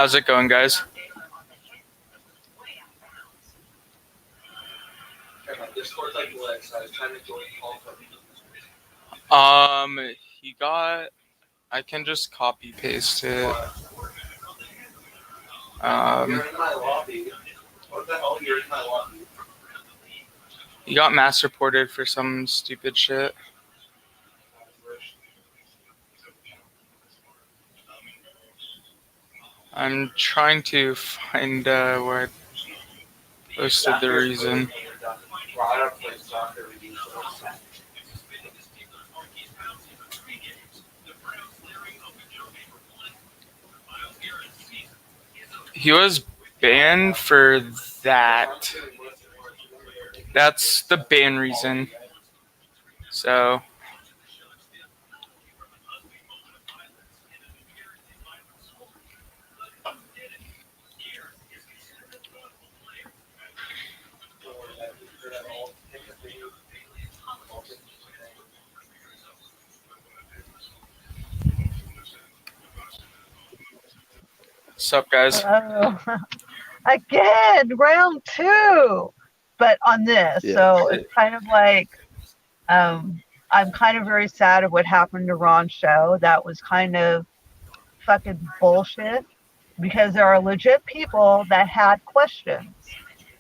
How's it going, guys? He got. I can just copy paste it. He got mass reported for some stupid shit. I'm trying to find where I posted the reason. He was banned for that. That's the ban reason. So. What's up, guys? Again, round 2, but on this. Yeah. So it's kind of like, I'm kind of very sad of what happened to Ron's show. That was kind of fucking bullshit because there are legit people that had questions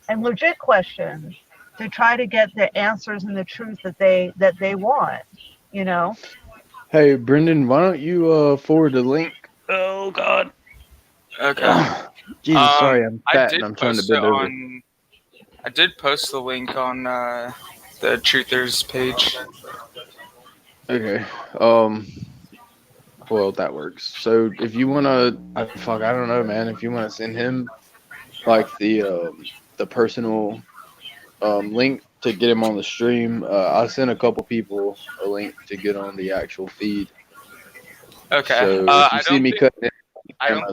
and legit questions to try to get the answers and the truth that they want, you know? Hey, Brendan, why don't you forward the link? Oh, God. Okay. Jesus, sorry, I'm fat and I'm trying to bend over. I did post the link on the Truthers page. Okay. Well, that works. So if you wanna, I don't know, man. If you wanna send him like the personal link to get him on the stream, I sent a couple people a link to get on the actual feed. Okay. So if you see me cutting it,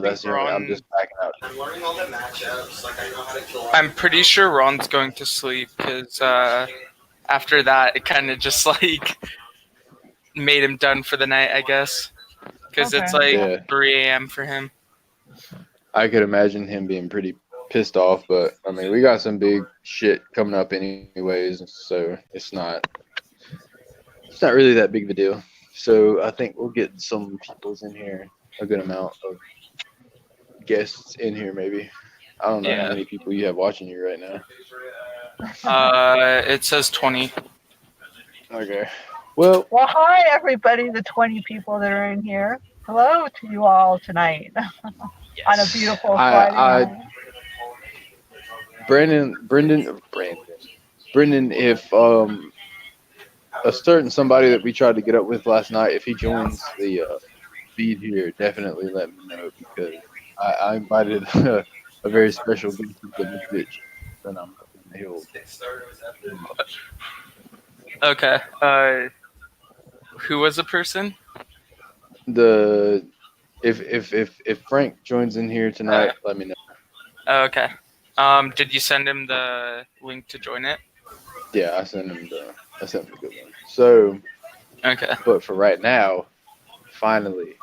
that's Ron. I'm just backing out. I'm learning all the matchups. Like I know how to kill. I'm pretty sure Ron's going to sleep because after that it kind of just like made him done for the night, I guess. Because it's like 3 a.m. for him. I could imagine him being pretty pissed off, but I mean, we got some big shit coming up anyways, so it's not really that big of a deal. So I think we'll get some people's in here, a good amount of guests in here, maybe. I don't know how many people you have watching you right now. It says 20. Okay. Well, hi everybody, the 20 people that are in here. Hello to you all tonight on a beautiful Friday night. Brendan, if a certain somebody that we tried to get up with last night, if he joins the feed here, definitely let me know because I invited a very special guest to this bitch, and I'm hoping he'll. Okay. Who was the person? If Frank joins in here tonight, let me know. Okay. Did you send him the link to join it? Yeah, I sent him the good one. So. Okay. But for right now, finally,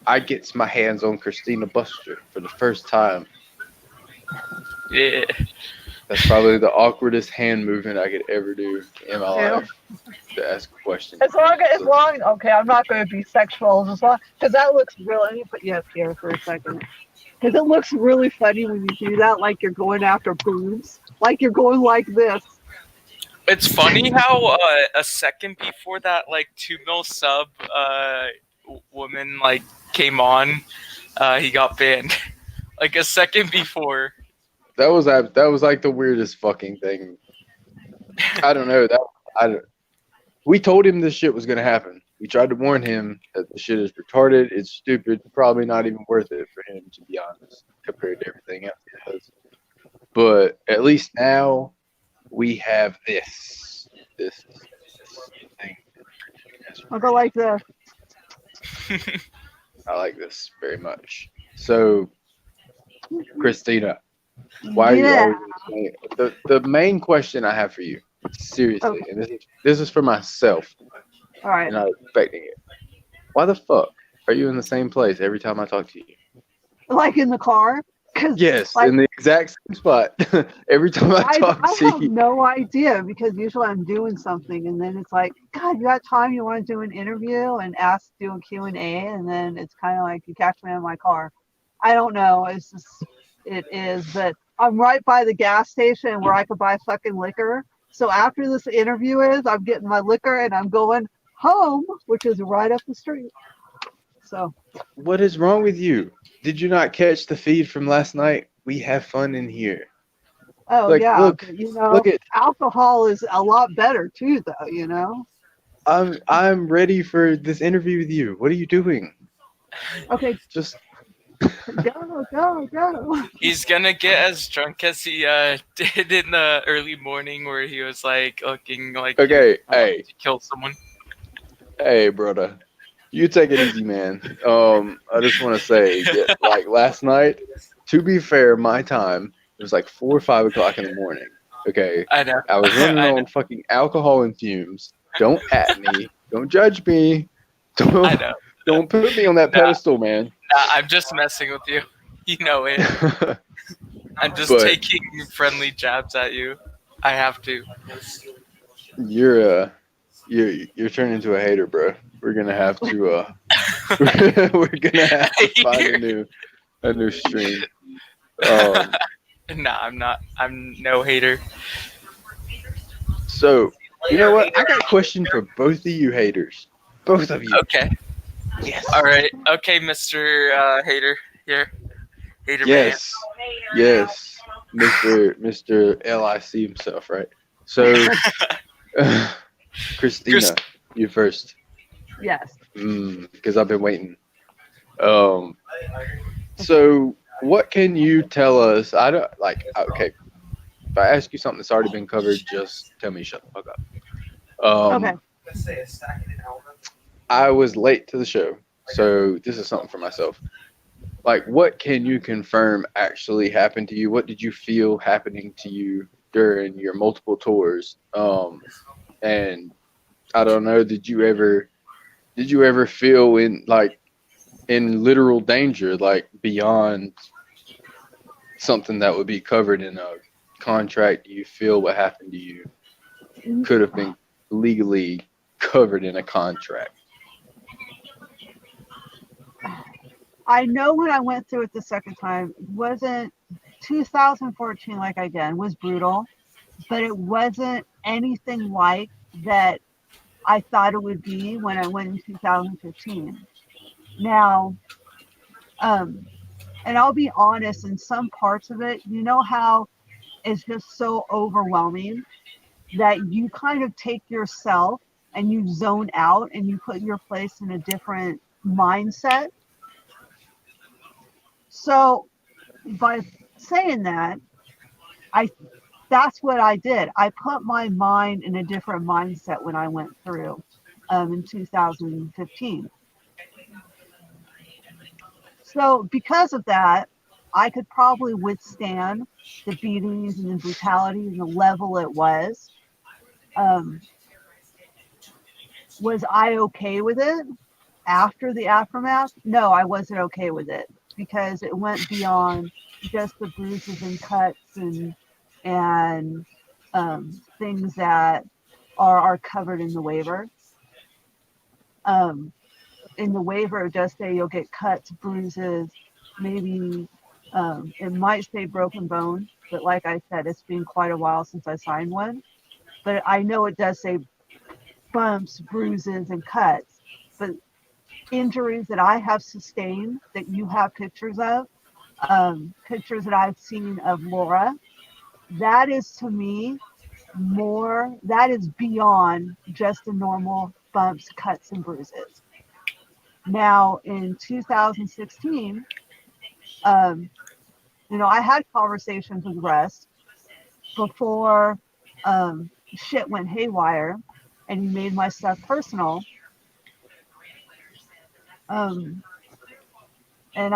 I gets my hands on Christina Buster for the first time. Yeah. That's probably the awkwardest hand movement I could ever do in my life to ask a question. As long, okay, I'm not going to be sexual, because that looks real. Let me put you up here for a second. Because it looks really funny when you do that, like you're going after boobs, like you're going like this. It's funny how a second before that, like 2 mil sub woman like came on, he got banned. Like a second before. That was like the weirdest fucking thing. I don't know. We told him this shit was gonna happen. We tried to warn him that the shit is retarded. It's stupid. Probably not even worth it for him, to be honest, compared to everything else he does. But at least now we have this thing. I'll go like this. I like this very much. So, Christina, why are you always saying it? The main question I have for you, seriously, and this is for myself. All right. And I'm expecting it. Why the fuck are you in the same place every time I talk to you? like in the car. Because Yes, like in the exact same spot. Every time I talk I to have you. no idea because usually I'm doing something and then it's like, God, you got time? You want to do an interview and ask, do a Q&A, and then it's kind of like you catch me in my car. I don't know. It's just, it is, but I'm right by the gas station where I could buy fucking liquor. So after this interview is, I'm getting my liquor and I'm going home, which is right up the street. So, What is wrong with you? Did you not catch the feed from last night? We have fun in here. oh Like, yeah, look, but look at. alcohol is a lot better too, though. I'm ready for this interview with you. What are you doing? Okay, Just go. He's gonna get as drunk as he did in the early morning, where he was like looking like he okay. wanted to kill someone. Hey, brother. You take it easy, man. I just want to say, like last night, to be fair, my time it was like 4 or 5 o'clock in the morning. Okay, I know. I was running I know. on fucking alcohol and fumes. Don't at me. Don't judge me. I Don't know. don't put me on that Nah, pedestal, man. nah, I'm just messing with you. You know it. I'm just But taking friendly jabs at you. I have to. you're you're turning into a hater, bro. We're gonna have to we're gonna have to find a new stream. Um, Nah, I'm not. I'm no hater. so you know what? I got a question for both of you haters. Both of you. Okay. Yes. All right. Okay, Mr. Hater. Here. Hater man. Yes. Yes. Mr. LIC himself, right? So Chris, Christina, you first. Yes. Because I've been waiting. Um so what can you tell us? I don't like okay. If I ask you something that's already been covered, just tell me shut the fuck up. Okay. I was late to the show, so this is something for myself. Like, what can you confirm actually happened to you? What did you feel happening to you during your multiple tours? And I don't know, did you ever feel in literal danger, like beyond something that would be covered in a contract? Do you feel what happened to you could have been legally covered in a contract? I know when I went through it the second time, wasn't 2014 like again was brutal, but it wasn't anything like that I thought it would be when I went in 2015. Now, um, and I'll be honest, in some parts of it, you know how it's just so overwhelming that you kind of take yourself and you zone out and you put your place in a different mindset. So by saying that, I that's what I did. I put my mind in a different mindset when I went through in 2015. So because of that, I could probably withstand the beatings and the brutality and the level it was. Um, was I okay with it after the aftermath? No, I wasn't okay with it because it went beyond just the bruises and cuts and things that are covered in the waiver. Um, in the waiver, it does say you'll get cuts, bruises, maybe it might say broken bone, but like I said, it's been quite a while since I signed one. But I know it does say bumps, bruises, and cuts. But injuries that I have sustained that you have pictures of, pictures that I've seen of Laura, that is to me that is beyond just the normal bumps, cuts, and bruises. Now, in 2016, um, I had conversations with Russ before shit went haywire and he made my stuff personal. Um, and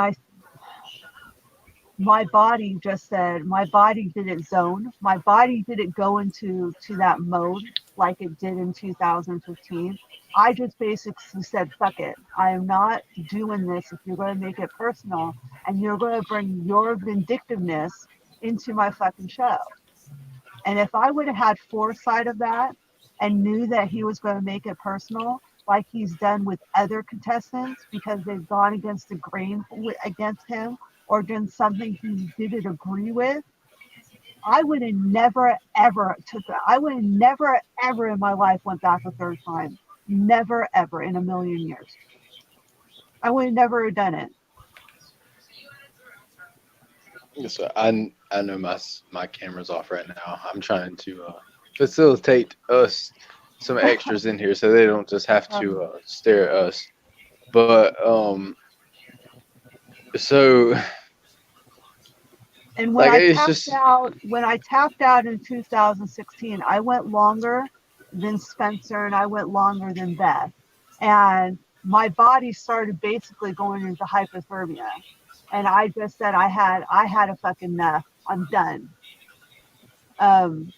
my body just said, my body didn't zone. My body didn't go into that mode like it did in 2015. I just basically said, fuck it. I am not doing this if you're going to make it personal and you're going to bring your vindictiveness into my fucking show. And if I would have had foresight of that and knew that he was going to make it personal, like he's done with other contestants because they've gone against the grain against him or done something he didn't agree with, I would have never ever I would have never ever in my life went back a third time. Never ever in a million years. I would have never done it. So I know my camera's off right now. I'm trying to facilitate us some extras in here so they don't just have to stare at us. But so And like it's just when I tapped out in 2016, I went longer than Spencer and I went longer than Beth. And my body started basically going into hypothermia. And I just said I had a fucking enough. I'm done. Um,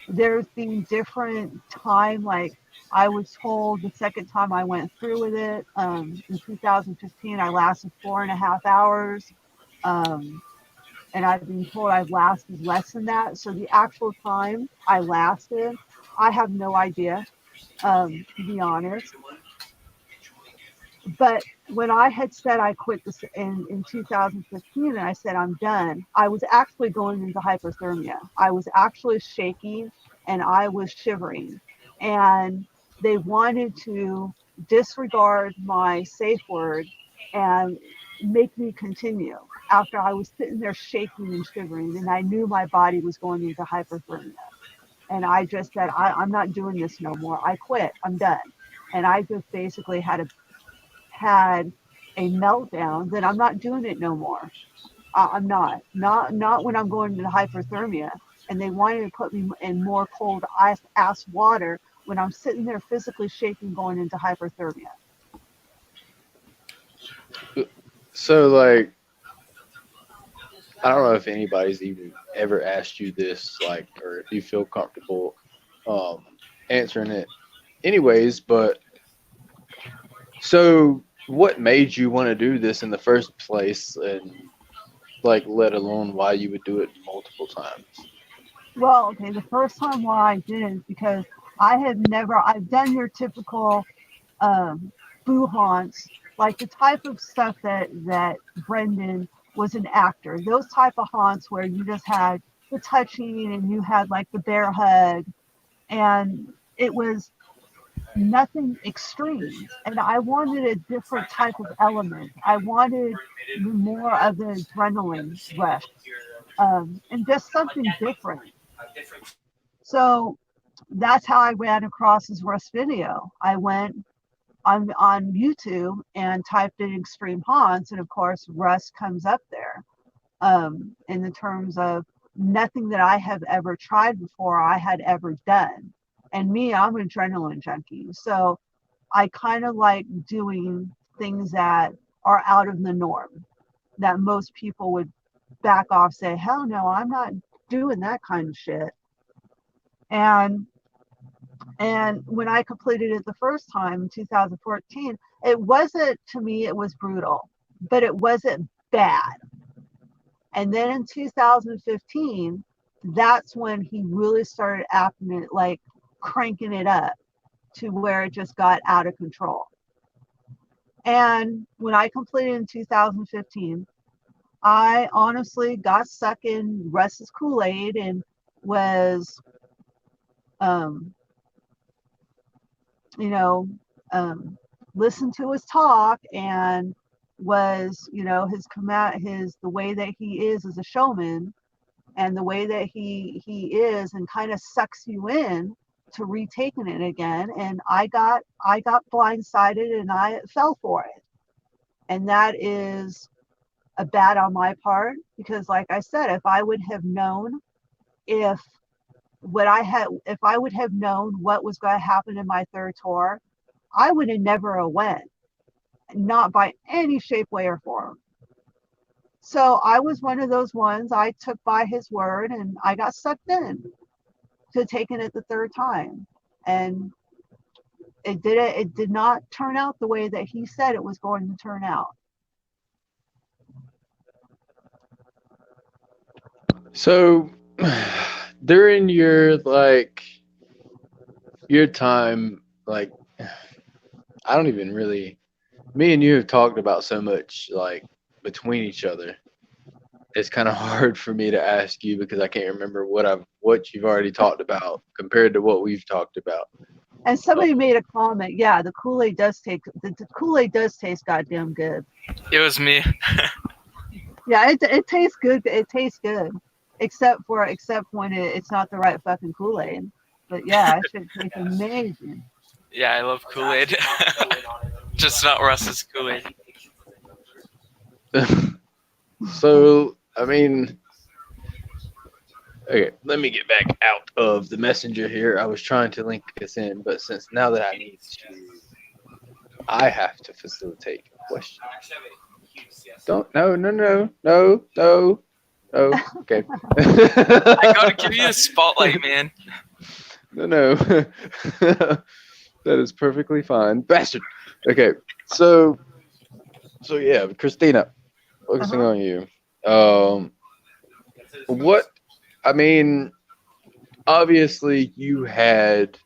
there's been different time, like I was told the second time I went through with it, in 2015, I lasted 4.5 hours. Um, and I've been told I've lasted less than that. So the actual time I lasted, I have no idea, to be honest. But when I had said I quit this in 2015 and I said I'm done, I was actually going into hypothermia. I was actually shaking and I was shivering. And they wanted to disregard my safe word and make me continue after I was sitting there shaking and shivering. And I knew my body was going into hypothermia. And I just said, I'm not doing this no more. I quit. I'm done. And I just basically had a meltdown, then I'm not doing it no more. I'm not when I'm going into hypothermia. And they wanted to put me in more cold ice water when I'm sitting there physically shaking, going into hypothermia. so like I don't know if anybody's even ever asked you this, like, or if you feel comfortable um, answering it anyways, but so what made you want to do this in the first place and like let alone why you would do it multiple times? Well, okay, the first time why I did it is because I've done your typical um, boo haunts, like the type of stuff that Brendan was an actor. Those type of haunts where you just had the touching and you had like the bear hug, and it was nothing extreme. And I wanted a different type of element. I wanted more of the adrenaline rush, and just something different. So that's how I ran across his Rust video. I went on YouTube and typed in extreme haunts, and of course, Rust comes up there. In the terms of nothing that I have ever tried before, I had ever done. And me, I'm an adrenaline junkie. So I kind of like doing things that are out of the norm that most people would back off, say, hell no, I'm not doing that kind of shit. And when I completed it the first time in 2014, it wasn't, to me, it was brutal, but it wasn't bad. And then in 2015, that's when he really started acting it, like cranking it up to where it just got out of control. And when I completed in 2015, I honestly got stuck in Russ's Kool-Aid and was, um, you know, listened to his talk and was, his command, the way that he is as a showman and the way that he is, and kind of sucks you in to retaking it again. And I got blindsided and I fell for it. And that is a bad on my part, because like I said, if I would have known if if I would have known what was going to happen in my third tour, I would have never went, not by any shape, way, or form. So I was one of those ones. I took by his word and I got sucked in to taking it the third time. And It did not turn out the way that he said it was going to turn out. So during your your time, I don't even really. Me and you have talked about so much between each other. It's kind of hard for me to ask you because I can't remember what you've already talked about compared to what we've talked about. And somebody made a comment. Yeah, the Kool-Aid does the Kool-Aid does taste goddamn good. It was me. Yeah, it tastes good. It tastes good, except when it's not the right fucking Kool-Aid. But yeah, it should taste amazing. Yeah, I love Kool-Aid. Just not Russ's Kool-Aid. So, I mean, okay, let me get back out of the messenger here. I was trying to link this in, but since now that I have to facilitate a question. Don't, no. Okay. I gotta give you the spotlight, man. No. That is perfectly fine. Bastard. Okay, so yeah, Christina, focusing Uh-huh. on you. What I mean, obviously you had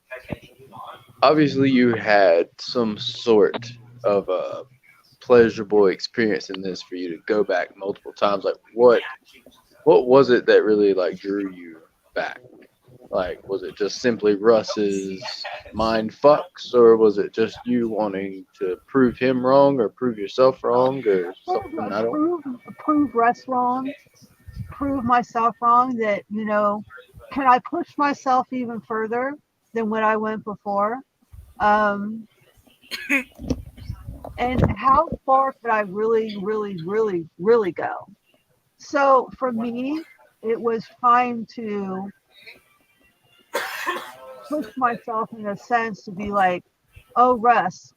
some sort of a pleasurable experience in this for you to go back multiple times. Like what was it that really drew you back? Like, was it just simply Russ's mind fucks, or was it just you wanting to prove him wrong or prove yourself wrong or something? I don't. Prove Russ wrong. Prove myself wrong. That can I push myself even further than what I went before? Um, and how far could I really, really, really, really go? So for me, it was trying to push myself in a sense to be like, oh, Russ,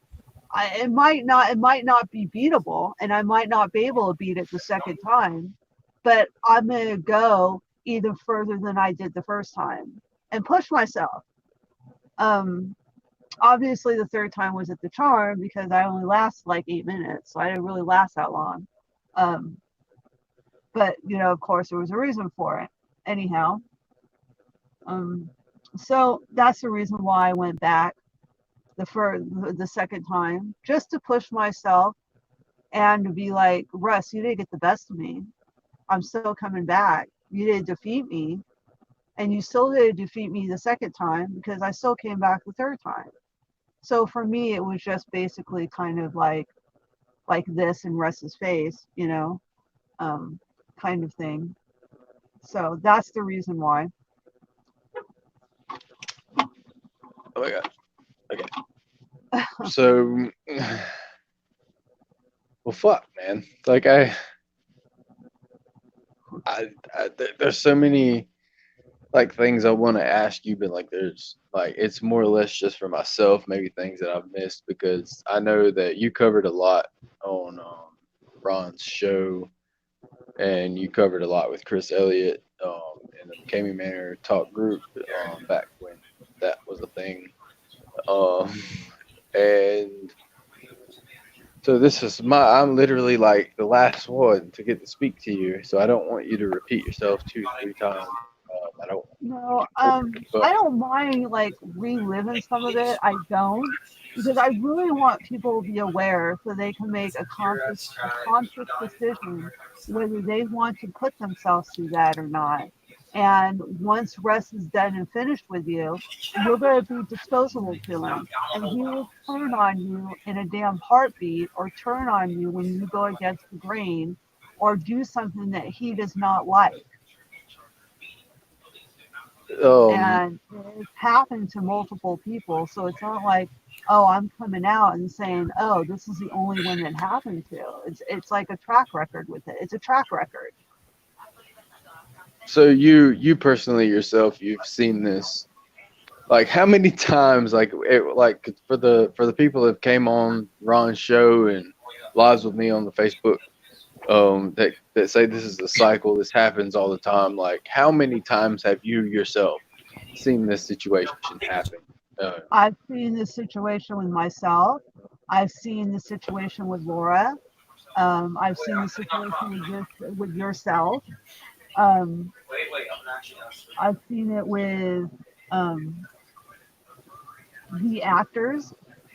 it might not be beatable, and I might not be able to beat it the second time, but I'm gonna go even further than I did the first time and push myself. Um, Obviously, the third time was at the charm because I only last like 8 minutes, so I didn't really last that long. Um, but of course, there was a reason for it. Anyhow, um, so that's the reason why I went back the second time, just to push myself and to be like, Russ, you didn't get the best of me. I'm still coming back. You didn't defeat me, and you still didn't defeat me the second time because I still came back the third time. So for me, it was just basically kind of like this in Russ's face, um, kind of thing. So that's the reason why. Oh my god. Okay. So, well, fuck, man. There's so many things I want to ask you, but there's it's more or less just for myself, maybe things that I've missed because I know that you covered a lot on Ron's show, and you covered a lot with Chris Elliott in the Mckamey Manor talk group back when that was a thing, um, and so this is I'm literally the last one to get to speak to you, so I don't want you to repeat yourself 2, 3 times. I don't. No, But I don't mind like reliving some of it. I don't, because I really want people to be aware so they can make a conscious decision whether they want to put themselves through that or not. And once Russ is done and finished with you, you're going to be disposable to him, and he will turn on you in a damn heartbeat, or turn on you when you go against the grain, or do something that he does not like. um, And it's happened to multiple people, so it's not like, oh, I'm coming out and saying, oh, this is the only one that happened to. It's like a track record with it. It's a track record. so you personally yourself, you've seen this how many times for the people that came on Ron's show and lives with me on the Facebook that say this is a cycle, this happens all the time. How many times have you yourself seen this situation happen Uh, I've seen this situation with myself. I've seen the situation with Laura. I've seen the situation with yourself. Um, I've seen it with um, the actors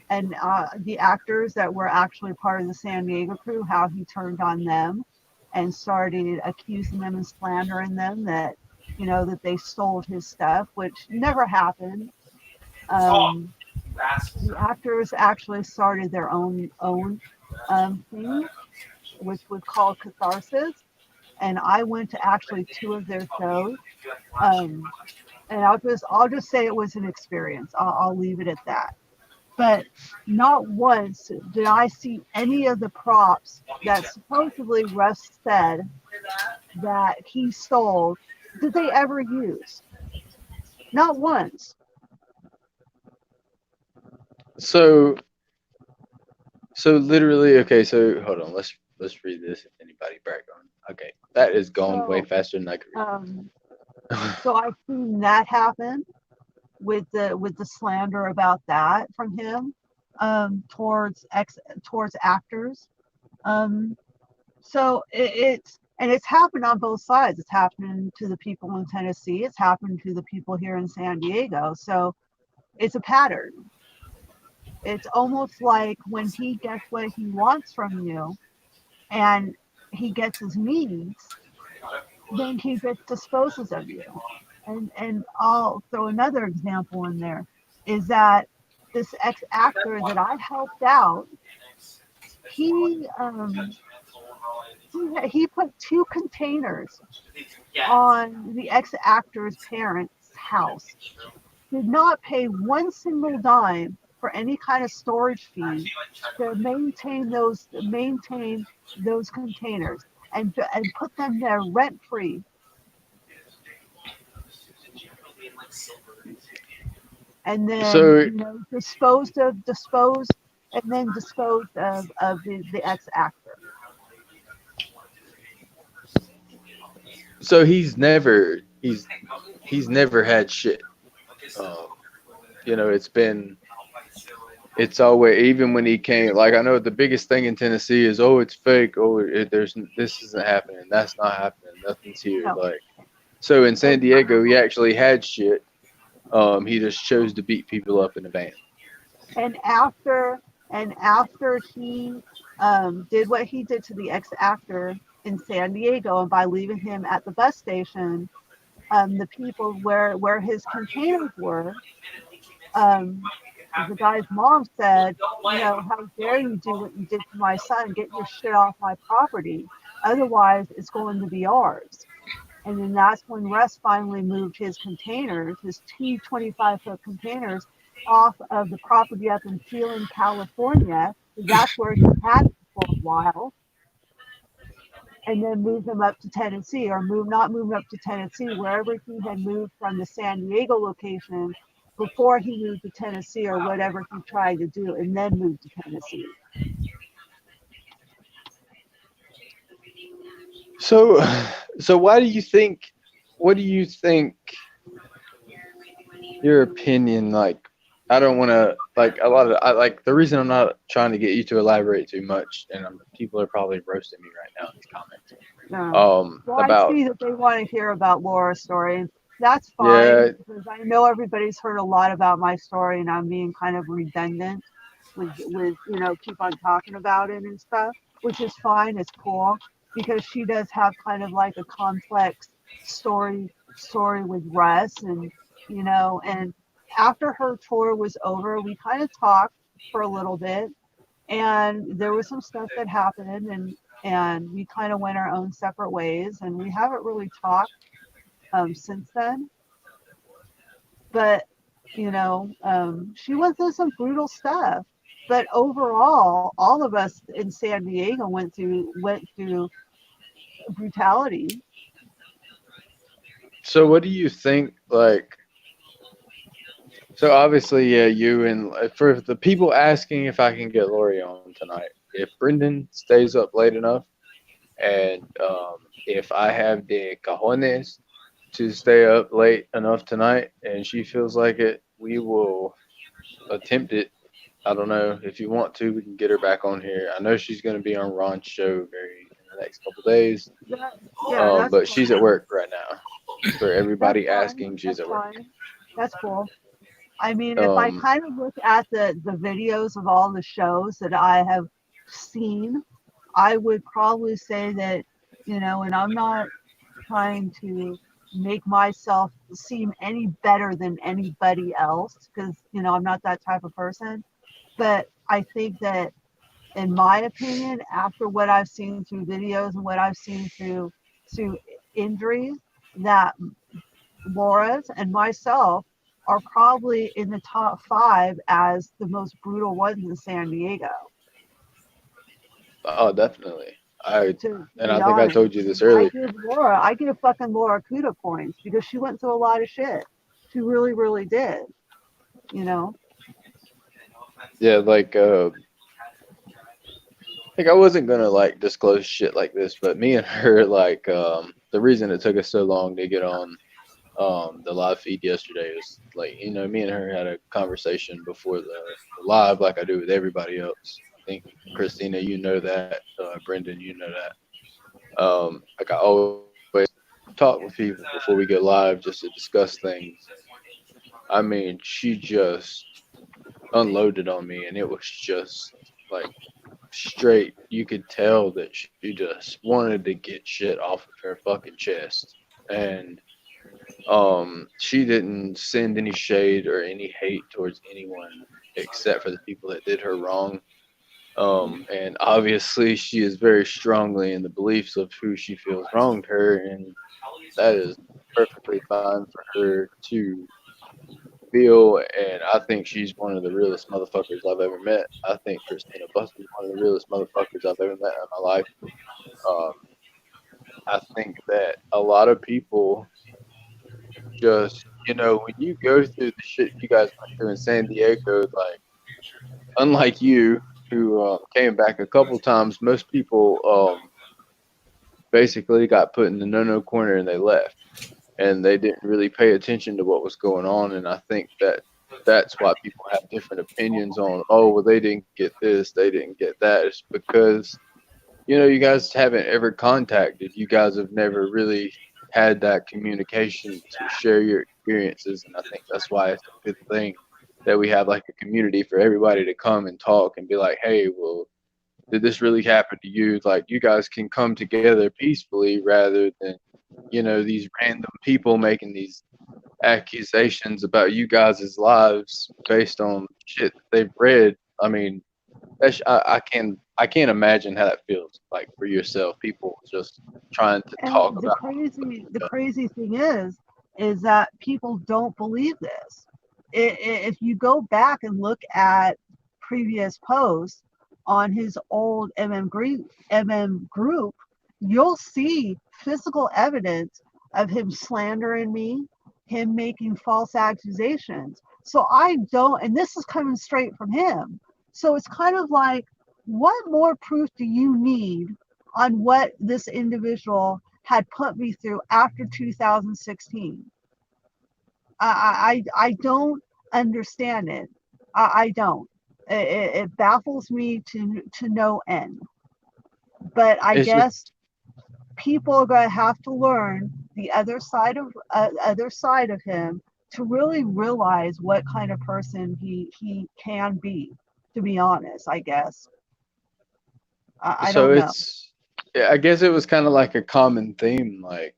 and the actors that were actually part of the San Diego crew, how he turned on them and started accusing them and slandering them that, that they stole his stuff, which never happened. Um, the actors actually started their own thing, which was called Catharsis, and I went to actually two of their shows. Um, and I'll just say it was an experience. I'll leave it at that. But not once did I see any of the props that supposedly Russ said that he stole did they ever use. Not once. so so literally, okay. So hold on. Let's read this. If anybody back on. Okay, that is gone way So faster than I could um, read. so I've seen that happen with the slander about that from him towards actors. Um, so it's happened on both sides. It's happening to the people in Tennessee. It's happened to the people here in San Diego. So it's a pattern. It's almost like when he gets what he wants from you and he gets his needs, then he just disposes of you. And I'll throw another example in there is that this ex actor that I helped out, he he put two containers on the ex actor's parents' house. Did not pay one single dime for any kind of storage fee to maintain those containers and put them there rent free. And then So disposed of the ex actor. so he's never had shit. Um, it's always, even when he came, like I know the biggest thing in Tennessee is, oh, it's fake, oh, this isn't happening, that's not happening, nothing's here. No, Like, so in San and Diego, he actually had shit. He just chose to beat people up in a van. and after after he did what he did to the ex actor in San Diego, and by leaving him at the bus station, the people where his containers were, um, the guy's mom said, how dare you do what you did to my son? Get your shit off my property. Otherwise, it's going to be ours. And then that's when Russ finally moved his containers, his two 25-foot containers, off of the property up in Phelan, California. That's where he had it for a while. And then moved them up to Tennessee, or not moved up to Tennessee, wherever he had moved from the San Diego location before he moved to Tennessee, or whatever he tried to do, and then moved to Tennessee. So, so why do you think? What do you think? Your opinion, like, I don't want to, like, a lot of, I like the reason I'm not trying to get you to elaborate too much, and people are probably roasting me right now in these comments. Well, I About, see that they want to hear about Laura's story, and that's fine yeah, because I know everybody's heard a lot about my story, and I'm being kind of redundant with keep on talking about it and stuff, which is fine. It's cool because she does have kind of like a complex story with Russ, and after her tour was over, we kind of talked for a little bit, and there was some stuff that happened, and we kind of went our own separate ways, and we haven't really talked since then. But she went through some brutal stuff. But overall, all of us in San Diego went through brutality. so what do you think, like, so obviously, yeah, you and for the people asking if I can get Lori on tonight, if Brendan stays up late enough, and if I have the cojones to stay up late enough tonight, and she feels like it, we will. attempt it. I don't know. If you want to, we can get her back on here. I know she's going to be on Ron's show very in the next couple days. That, yeah, that's But she's at fine. work right now. For That's everybody fine. asking, she's That's at work. fine. That's cool. I mean, if I Um, kind of look at the videos of all the shows that I have seen, I would probably say that, and I'm not trying to make myself seem any better than anybody else because, I'm not that type of person. But I think that, in my opinion, after what I've seen through videos and what I've seen through injuries, that Laura's and myself are probably in the top five as the most brutal ones in San Diego. oh, definitely. To And be I think I honest, told you this earlier. I give fucking Laura kudo points because she went through a lot of shit. She really, really did. You know. Yeah, like I wasn't gonna like disclose shit like this, but me and her the reason it took us so long to get on the live feed yesterday is like me and her had a conversation before the live like I do with everybody else. I think Christina, you know that. Brendan, you know that. Like I always talk with people before we go live just to discuss things. I mean, she just unloaded on me, and it was just like straight. You could tell that she just wanted to get shit off of her fucking chest, and she didn't send any shade or any hate towards anyone except for the people that did her wrong. And obviously, she is very strongly in the beliefs of who she feels wronged her, and that is perfectly fine for her to feel. And I think she's one of the realest motherfuckers I've ever met. I think Christina Buster is one of the realest motherfuckers I've ever met in my life. Um, I think that a lot of people just, when you go through the shit you guys went through in San Diego, like, unlike you, who came back a couple times, most people basically got put in the no corner and they left. And they didn't really pay attention to what was going on. And I think that that's why people have different opinions on, oh, well, they didn't get this, they didn't get that. It's because, you guys haven't ever contacted. You guys have never really had that communication to share your experiences. And I think that's why it's a good thing that we have like a community for everybody to come and talk and be like, hey, well, did this really happen to you? Like, you guys can come together peacefully rather than, these random people making these accusations about you guys' lives based on shit that they've read. I mean, I can't imagine how that feels like for yourself. People just trying to talk And the about. crazy, the crazy thing is that people don't believe this. If you go back and look at previous posts on his old MM group, you'll see physical evidence of him slandering me, him making false accusations. So I don't, and this is coming straight from him. So it's kind of like, what more proof do you need on what this individual had put me through after 2016? I don't understand it. I don't. It baffles me to no end. But I It's just guess people are going to have to learn the other side of him to really realize what kind of person he can be. To be honest, I guess I so don't know. it's. Yeah, I guess it was kind of like a common theme. Like,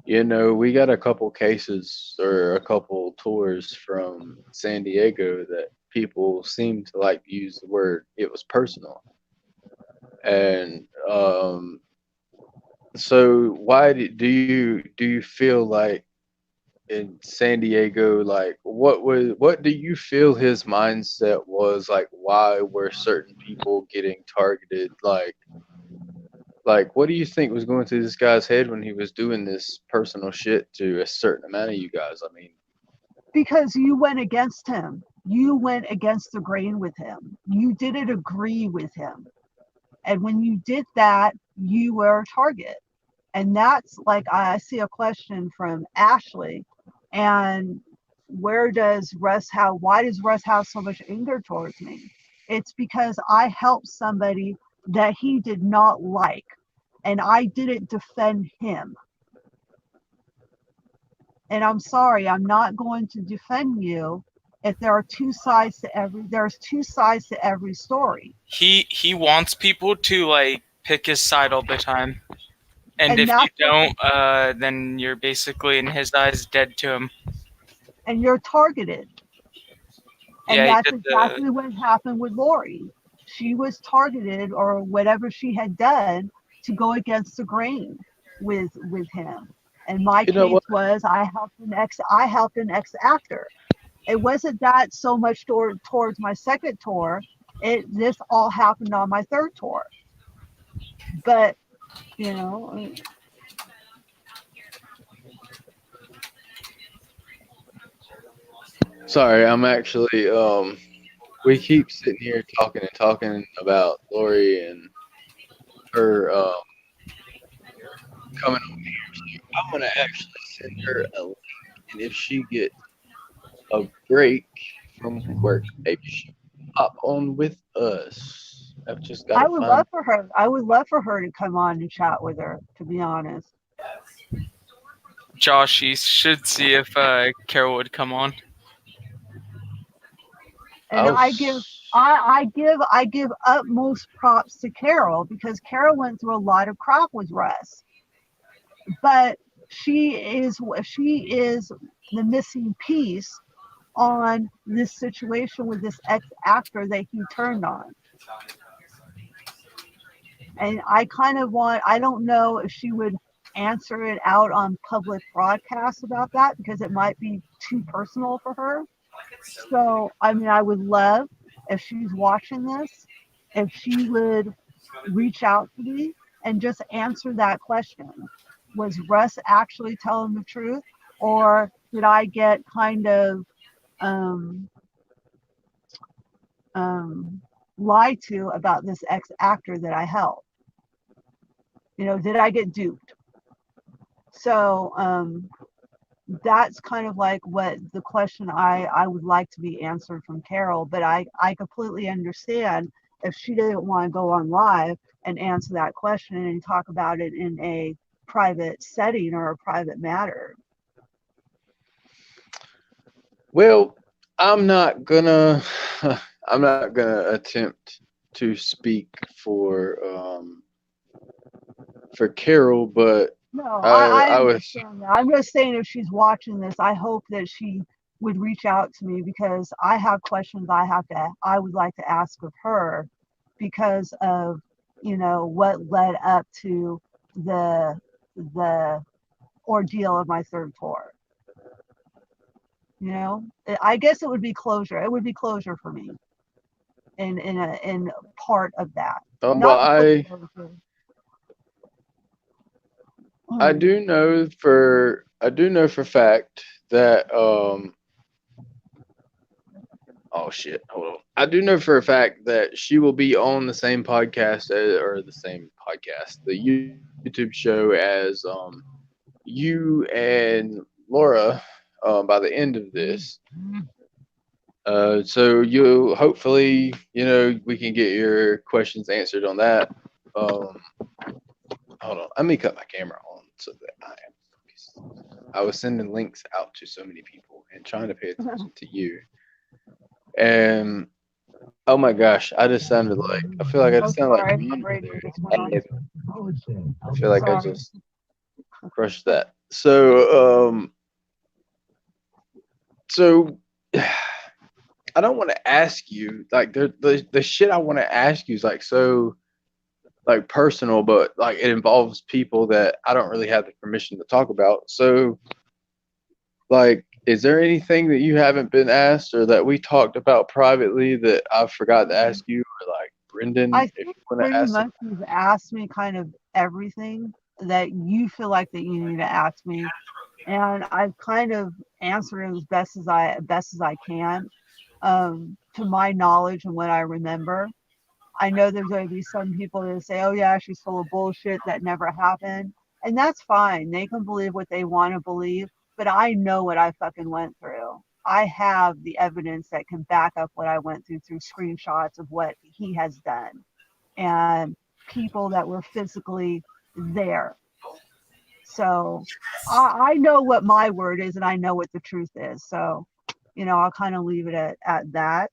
we got a couple cases or a couple tours from San Diego that people seem to like use the word it was personal. And so why do you feel like in San Diego, like what do you feel his mindset was like? Why were certain people getting targeted? Like what do you think was going through this guy's head when he was doing this personal shit to a certain amount of you guys? I mean, Because you went against him. You went against the grain with him. You didn't agree with him. And when you did that, you were a target. And that's like, I see a question from Ashley. And why does Russ have so much anger towards me? It's because I helped somebody that he did not like, and I didn't defend him. And I'm sorry, I'm not going to defend you if there's two sides to every story. He wants people to like pick his side all the time, and And if you that's what, don't, then you're basically in his eyes dead to him. and you're targeted. And Yeah, he that's did the. exactly what happened with Lori. She was targeted, or whatever she had done, to go against the grain with him. And my You know case what? was I helped an ex actor. It wasn't that so much towards my second tour. This all happened on my third tour. But you know, Sorry, I'm actually we keep sitting here talking and talking about Lori and her coming over here. So I'm gonna actually send her a link, and if she gets a break from work, maybe she'll hop on with us. I've just gotta find. I would love for her to come on and chat with her, to be honest. Josh, you should see if Carol would come on. And I'll. I give utmost props to Carol, because Carol went through a lot of crap with Russ. But she is the missing piece on this situation with this ex actor that he turned on. And I don't know if she would answer it out on public broadcast about that, because it might be too personal for her. So, I mean, I would love, if she's watching this, if she would reach out to me and just answer that question. Was Russ actually telling the truth, or did I get kind of um, um, lied to about this ex actor that I helped? Did I get duped? So that's kind of like what the question I would like to be answered from Carol. But I completely understand if she didn't want to go on live and answer that question and talk about it in a private setting or a private matter. Well, I'm not gonna. I'm not gonna attempt to speak for Carol, but No, I I was. understand that. I'm just saying, if she's watching this, I hope that she would reach out to me, because I have questions I would like to ask of her, because of what led up to the the ordeal of my third tour. I guess it would be closure. It would be closure for me in part of that. Well, Not the full closure. I do know for fact that oh shit, hold on. I do know for a fact that she will be on the same podcast or the same podcast, the YouTube show as you and Laura by the end of this. So you hopefully we can get your questions answered on that. Hold on, let me cut my camera on so that I am focused. I was sending links out to so many people and trying to pay attention to you. And oh my gosh, I feel like I Oh, just sound like sorry, my Ron radio there. just went on. I feel like I Sorry. just crushed that. So I don't want to ask you like the shit I want to ask you is like so like personal, but like it involves people that I don't really have the permission to talk about. So like, is there anything that you haven't been asked or that we talked about privately that I forgot to ask you, or like Brendan, I if think you want to pretty ask much you've asked me kind of everything that you feel like that you need to ask me, and I've kind of answered it as best as I can, to my knowledge and what I remember. I know there's going to be some people that say, "Oh yeah, she's full of bullshit. That never happened," and that's fine. They can believe what they want to believe, but I know what I fucking went through. I have the evidence that can back up what I went through screenshots of what he has done and people that were physically there. So I know what my word is and I know what the truth is. So, I'll kind of leave it at that,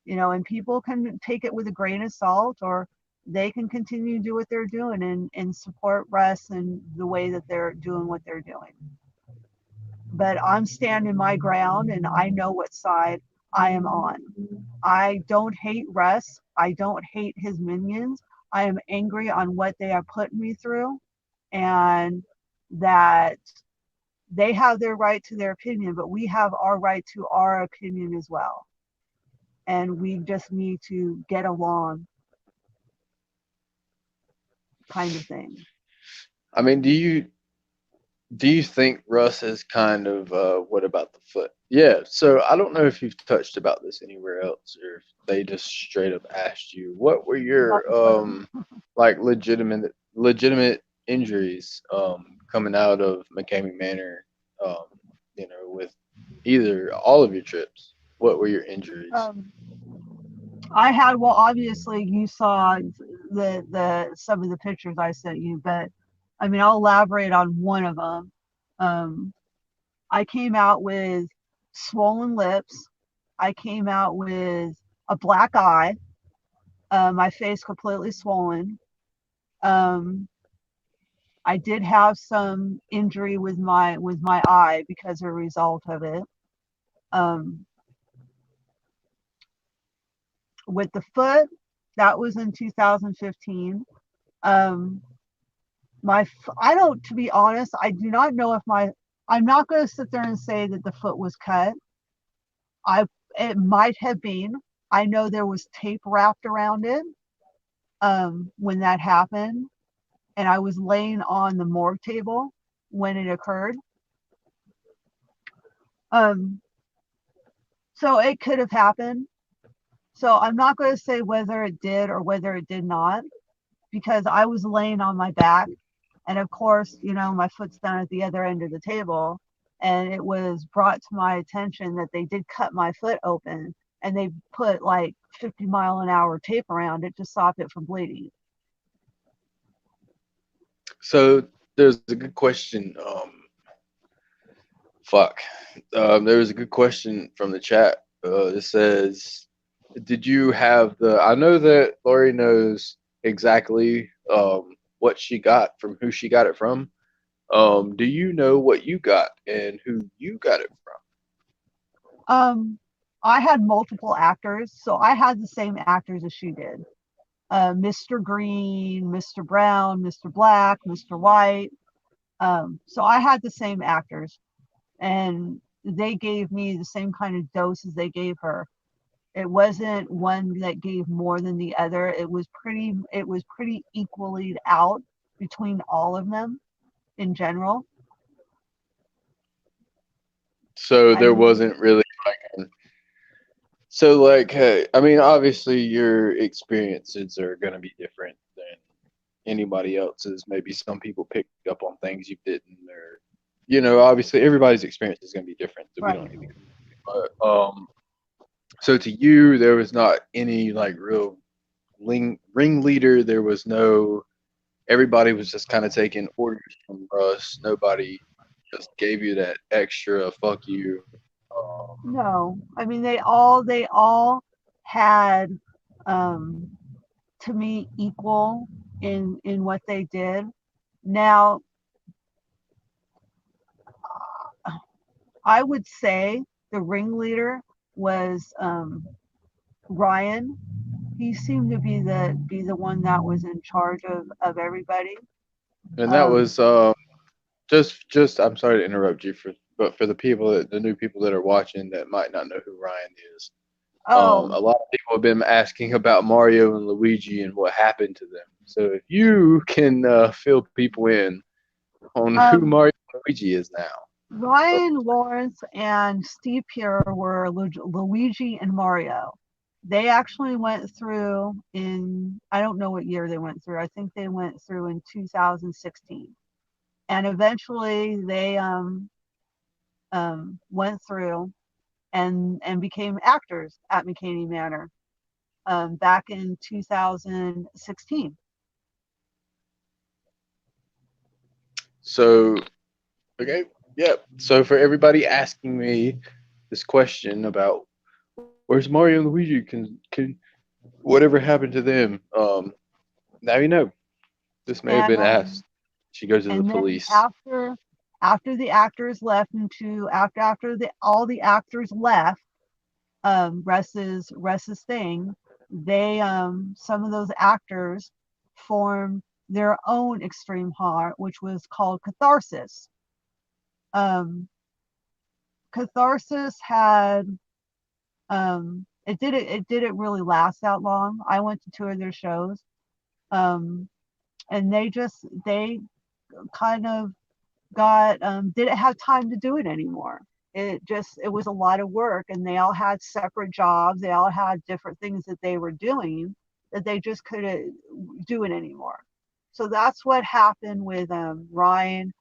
and people can take it with a grain of salt or they can continue to do what they're doing and support Russ and the way that they're doing what they're doing. But I'm standing my ground and I know what side I am on. I don't hate Russ. I don't hate his minions. I am angry on what they are putting me through and that they have their right to their opinion, but we have our right to our opinion as well. And we just need to get along, kind of thing. I mean, do you think Russ is kind of what about the foot? Yeah, so I don't know if you've touched about this anywhere else or if they just straight up asked you what were About your the foot. like legitimate injuries coming out of Mckamey Manor, um with either all of your trips. What were your injuries? Um, I had, well, obviously you saw the some of the pictures I sent you, but I mean, I'll elaborate on one of them. Um, I came out with swollen lips. I came out with a black eye, my face completely swollen. Um, I did have some injury with my eye because of a result of it. Um, with the foot, that was in 2015. Um, I don't, to be honest, I do not know if I'm not going to sit there and say that the foot was cut. I It might have been. I know there was tape wrapped around it when that happened, and I was laying on the morgue table when it occurred. Um, so it could have happened. So I'm not going to say whether it did or whether it did not because I was laying on my back. And of course, my foot's down at the other end of the table. And it was brought to my attention that they did cut my foot open and they put like 50-mile-an-hour tape around it to stop it from bleeding. So there's a good question. Fuck. There was a good question from the chat. It says, "Did you have the?" I know that Lori knows exactly what she got from who she got it from. Do you know what you got and who you got it from? Um, I had multiple actors, so I had the same actors as she did. Mr. Green, Mr. Brown, Mr. Black, Mr. White. So I had the same actors, and they gave me the same kind of dose as they gave her. It wasn't one that gave more than the other. It was pretty equally out between all of them in general. So I there mean, wasn't really like. So like, hey, I mean, obviously your experiences are going to be different than anybody else's. Maybe some people picked up on things you didn't, or obviously everybody's experience is going to be different. So we right. don't need to. But so to you, there was not any like real ringleader. There was no. Everybody was just kind of taking orders from Russ. Nobody just gave you that extra "fuck you." No, I mean they all had um, to me equal in what they did. Now, I would say the ringleader was Ryan. He seemed to be the one that was in charge of everybody. And that Um, was just. I'm sorry to interrupt you but for the new people that are watching that might not know who Ryan is. oh, A lot of people have been asking about Mario and Luigi and what happened to them. So if you can fill people in on who um, Mario and Luigi is now. Ryan, Lawrence, and Steve Pierre were Luigi and Mario. They actually went through I don't know what year they went through. I think they went through in 2016. And eventually they went through. and became actors at Mckamey Manor back in 2016. So, okay, yeah. So for everybody asking me this question about where's Mario and Luigi, can whatever happened to them? Now you know. This may have And been asked. She goes to the and then police. after the actors left into after the all the actors left Russ's thing, they some of those actors formed their own extreme horror, which was called Catharsis. Um, Catharsis had it didn't really last that long. I went to two of their shows, um, and they kind of got didn't have time to do it anymore. It was a lot of work, and they all had separate jobs. They all had different things that they were doing that they just couldn't do it anymore. So that's what happened with Ryan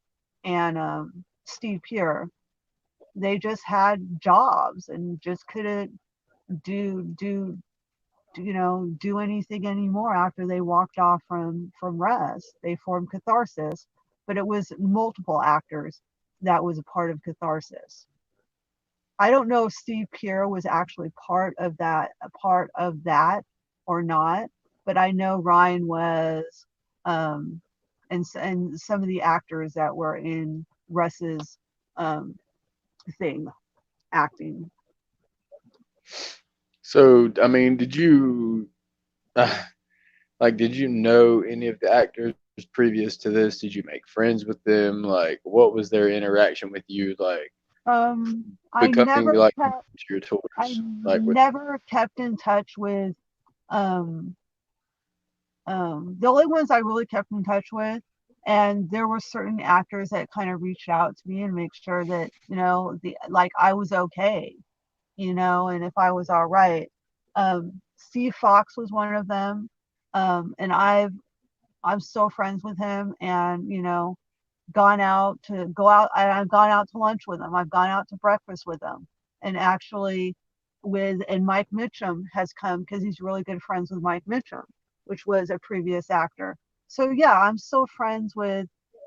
and Steve Pure. They just had jobs and just couldn't do do do anything anymore after they walked off from Russ. They formed Catharsis, but it was multiple actors that was a part of Catharsis. I don't know if Steve Pure was actually part of that or not, but I know Ryan was, um, and some of the actors that were in Russ's um, thing acting. So, I mean, did you did you know any of the actors previous to this? Did you make friends with them? Like, what was their interaction with you like I becoming never like kept to your I tours? Like with never kept in touch with um, the only ones I really kept in touch with, and there were certain actors that kind of reached out to me and make sure that the like I was okay, and if I was all right. Steve Fox was one of them, and I'm still friends with him, and gone out to go out. I've gone out to lunch with him. I've gone out to breakfast with him, and actually, and Mike Mitchum has come because he's really good friends with Mike Mitchum, which was a previous actor. So yeah, I'm still friends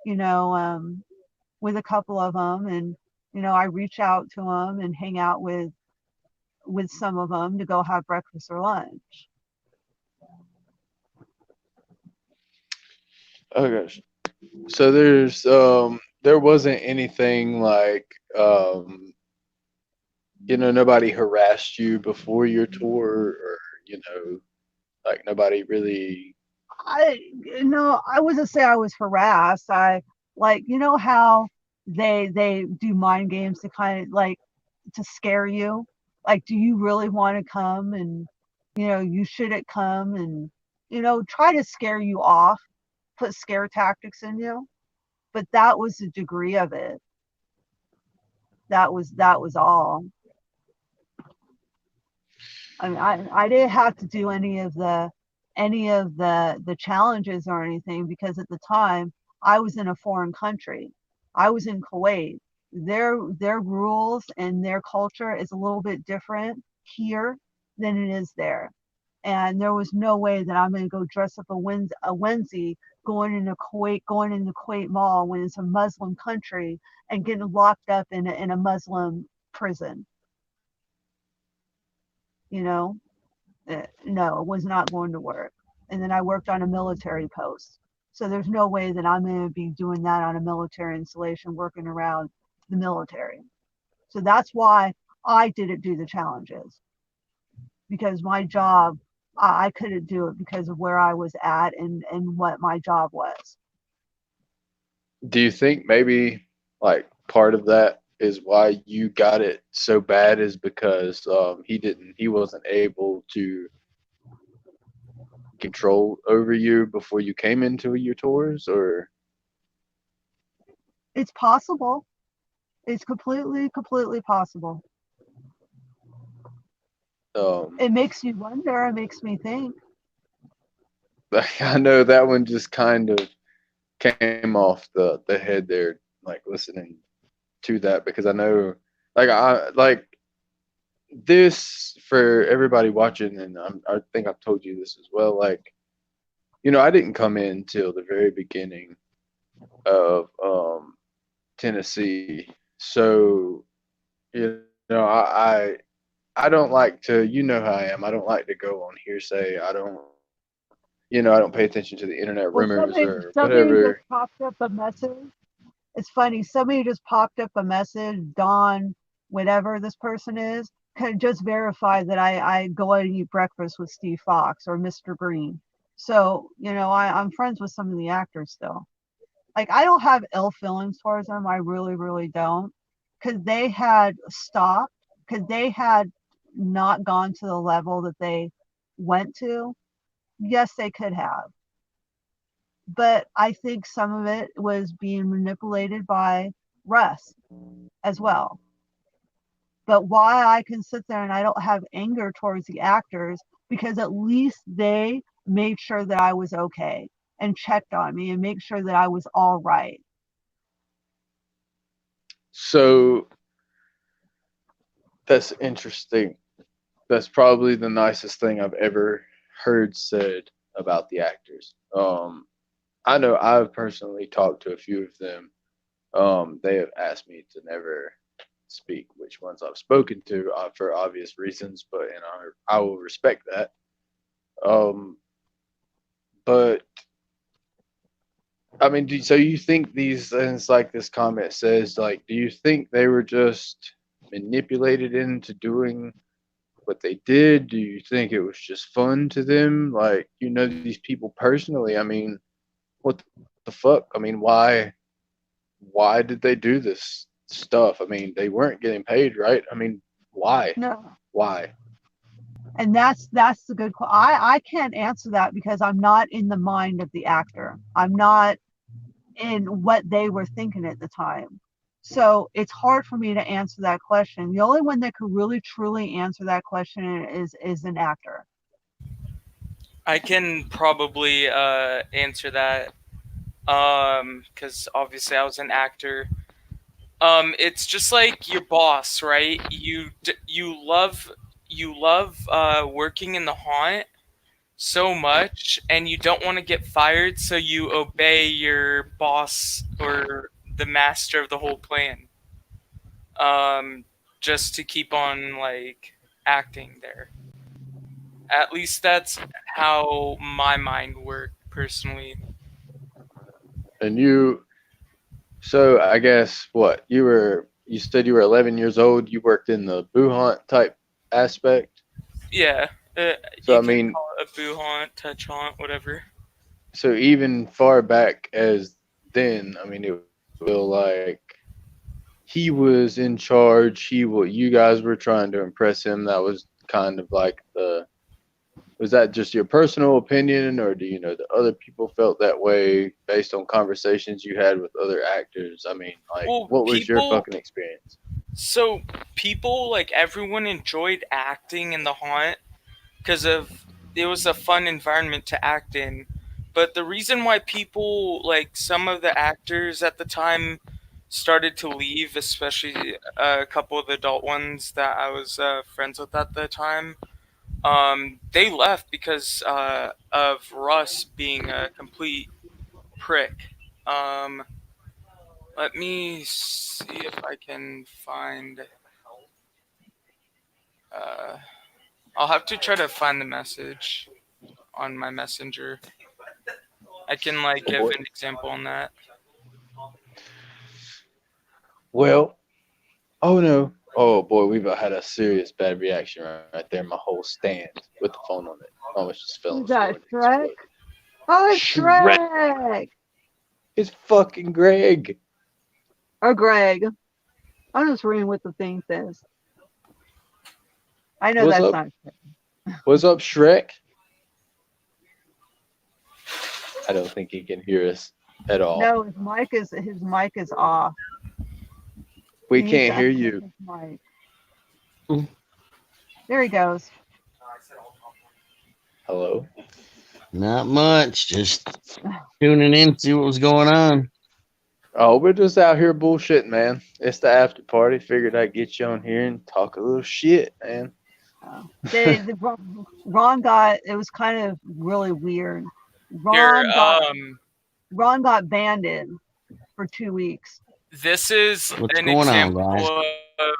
you know, um, with a couple of them, and I reach out to them and hang out with some of them to go have breakfast or lunch. oh gosh. So there wasn't anything like nobody harassed you before your tour or you know like nobody really. I wouldn't say I was harassed. I like how they do mind games to kind of like to scare you. Like, do you really want to come? And you shouldn't come, and try to scare you off, put scare tactics in you. But that was the degree of it. That was all. I mean, I didn't have to do any of the challenges or anything because at the time I was in a foreign country. I was in Kuwait. Their rules and their culture is a little bit different here than it is there. And there was no way that I'm going to go dress up a Wednesday going in the Kuwait Mall when it's a Muslim country and getting locked up in a Muslim prison. You know, no, it was not going to work. And then I worked on a military post. So there's no way that I'm going to be doing that on a military installation, working around the military. So that's why I didn't do the challenges because my job, I couldn't do it because of where I was at and what my job was. Do you think maybe like part of that is why you got it so bad is because he wasn't able to control over you before you came into your tours or It's possible. It's completely possible. um It makes you wonder. It makes me think. I know that one just kind of came off the head there like listening to that because I know like this for everybody watching, and I think I've told you this as well. Like, I didn't come in till the very beginning of Tennessee, so I don't like to. How I am. I don't like to go on hearsay. I don't pay attention to the internet Well, rumors or somebody whatever. just popped up a message. It's funny. Somebody just popped up a message. Don, whatever this person is, can just verify that I go out and eat breakfast with Steve Fox or Mr. Green. So I'm friends with some of the actors still. Like I don't have ill feelings towards them. I really, really don't, because they had stopped, because they had not gone to the level that they went to. Yes, they could have, but I think some of it was being manipulated by Russ as well. But why I can sit there and I don't have anger towards the actors, because at least they made sure that I was okay and checked on me and make sure that I was all right. So that's interesting. That's probably the nicest thing I've ever heard said about the actors. I know I've personally talked to a few of them. They have asked me to never speak which ones I've spoken to for obvious reasons, but I will respect that. Um, but I mean, so you think these, and it's like this comment says, like, do you think they were just manipulated into doing what they did? Do you think it was just fun to them? Like, these people personally. I mean, what the fuck? I mean, why did they do this stuff? I mean, they weren't getting paid, right? I mean, why? No. Why? And that's the good question. I can't answer that because I'm not in the mind of the actor. I'm not in what they were thinking at the time. So it's hard for me to answer that question. The only one that could really truly answer that question is an actor. I can probably answer that because obviously I was an actor. It's just like your boss, right? You love working in the haunt so much, and you don't want to get fired, so you obey your boss or the master of the whole plan, um, just to keep on like acting there. At least that's how my mind worked personally. And so I guess what you said you were 11 years old. You worked in the boo haunt type aspect. Yeah, So you I can mean, call it a boo haunt, touch haunt, whatever. so even far back as then, I mean, it was still like he was in charge. You guys were trying to impress him. That was kind of like the. Was that just your personal opinion, or do you know that other people felt that way based on conversations you had with other actors? I mean, like, Well, what was your people fucking experience? So people, like everyone, enjoyed acting in the haunt because of it was a fun environment to act in. But the reason why people, like some of the actors at the time, started to leave, especially a couple of the adult ones that I was friends with at the time, they left because of Russ being a complete prick. Um, Let me see if I can find. Uh, I'll have to try to find the message on my messenger. I can like Oh give boy. an example on that. Well, oh no. Oh boy, we've had a serious bad reaction right there. My whole stand with the phone on it almost just fell on the Who's floor and that? Shrek? exploded. Oh, it's Shrek. Shrek It's fucking Greg. or Greg. I'm just reading what the thing says. I know What's that's up? not. What's up, Shrek? I don't think he can hear us at all. No, his mic is off. We He needs to can't hear unmute you. his mic. There he goes. Hello? Not much. Just tuning in, see what was going on. Oh, we're just out here bullshitting, man. It's the after party. Figured I'd get you on here and talk a little shit, man. Ron got, it was kind of really weird. Here, Ron got banned in for 2 weeks. this is What's an going on, guys? example of,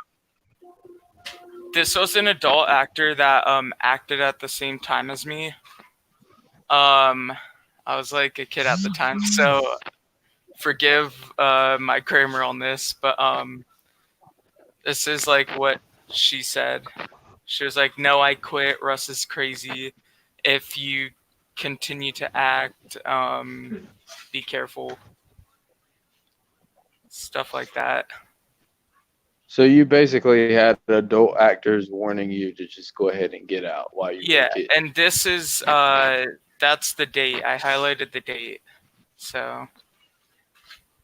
this was an adult actor that acted at the same time as me. I was like a kid at the time, so forgive my grammar on this, but this is like what she said. She was like, "No, I quit. Russ is crazy. If you continue to act, be careful." Stuff like that. So you basically had adult actors warning you to just go ahead and get out while you were Yeah, a kid. and this is that's the date. I highlighted the date, so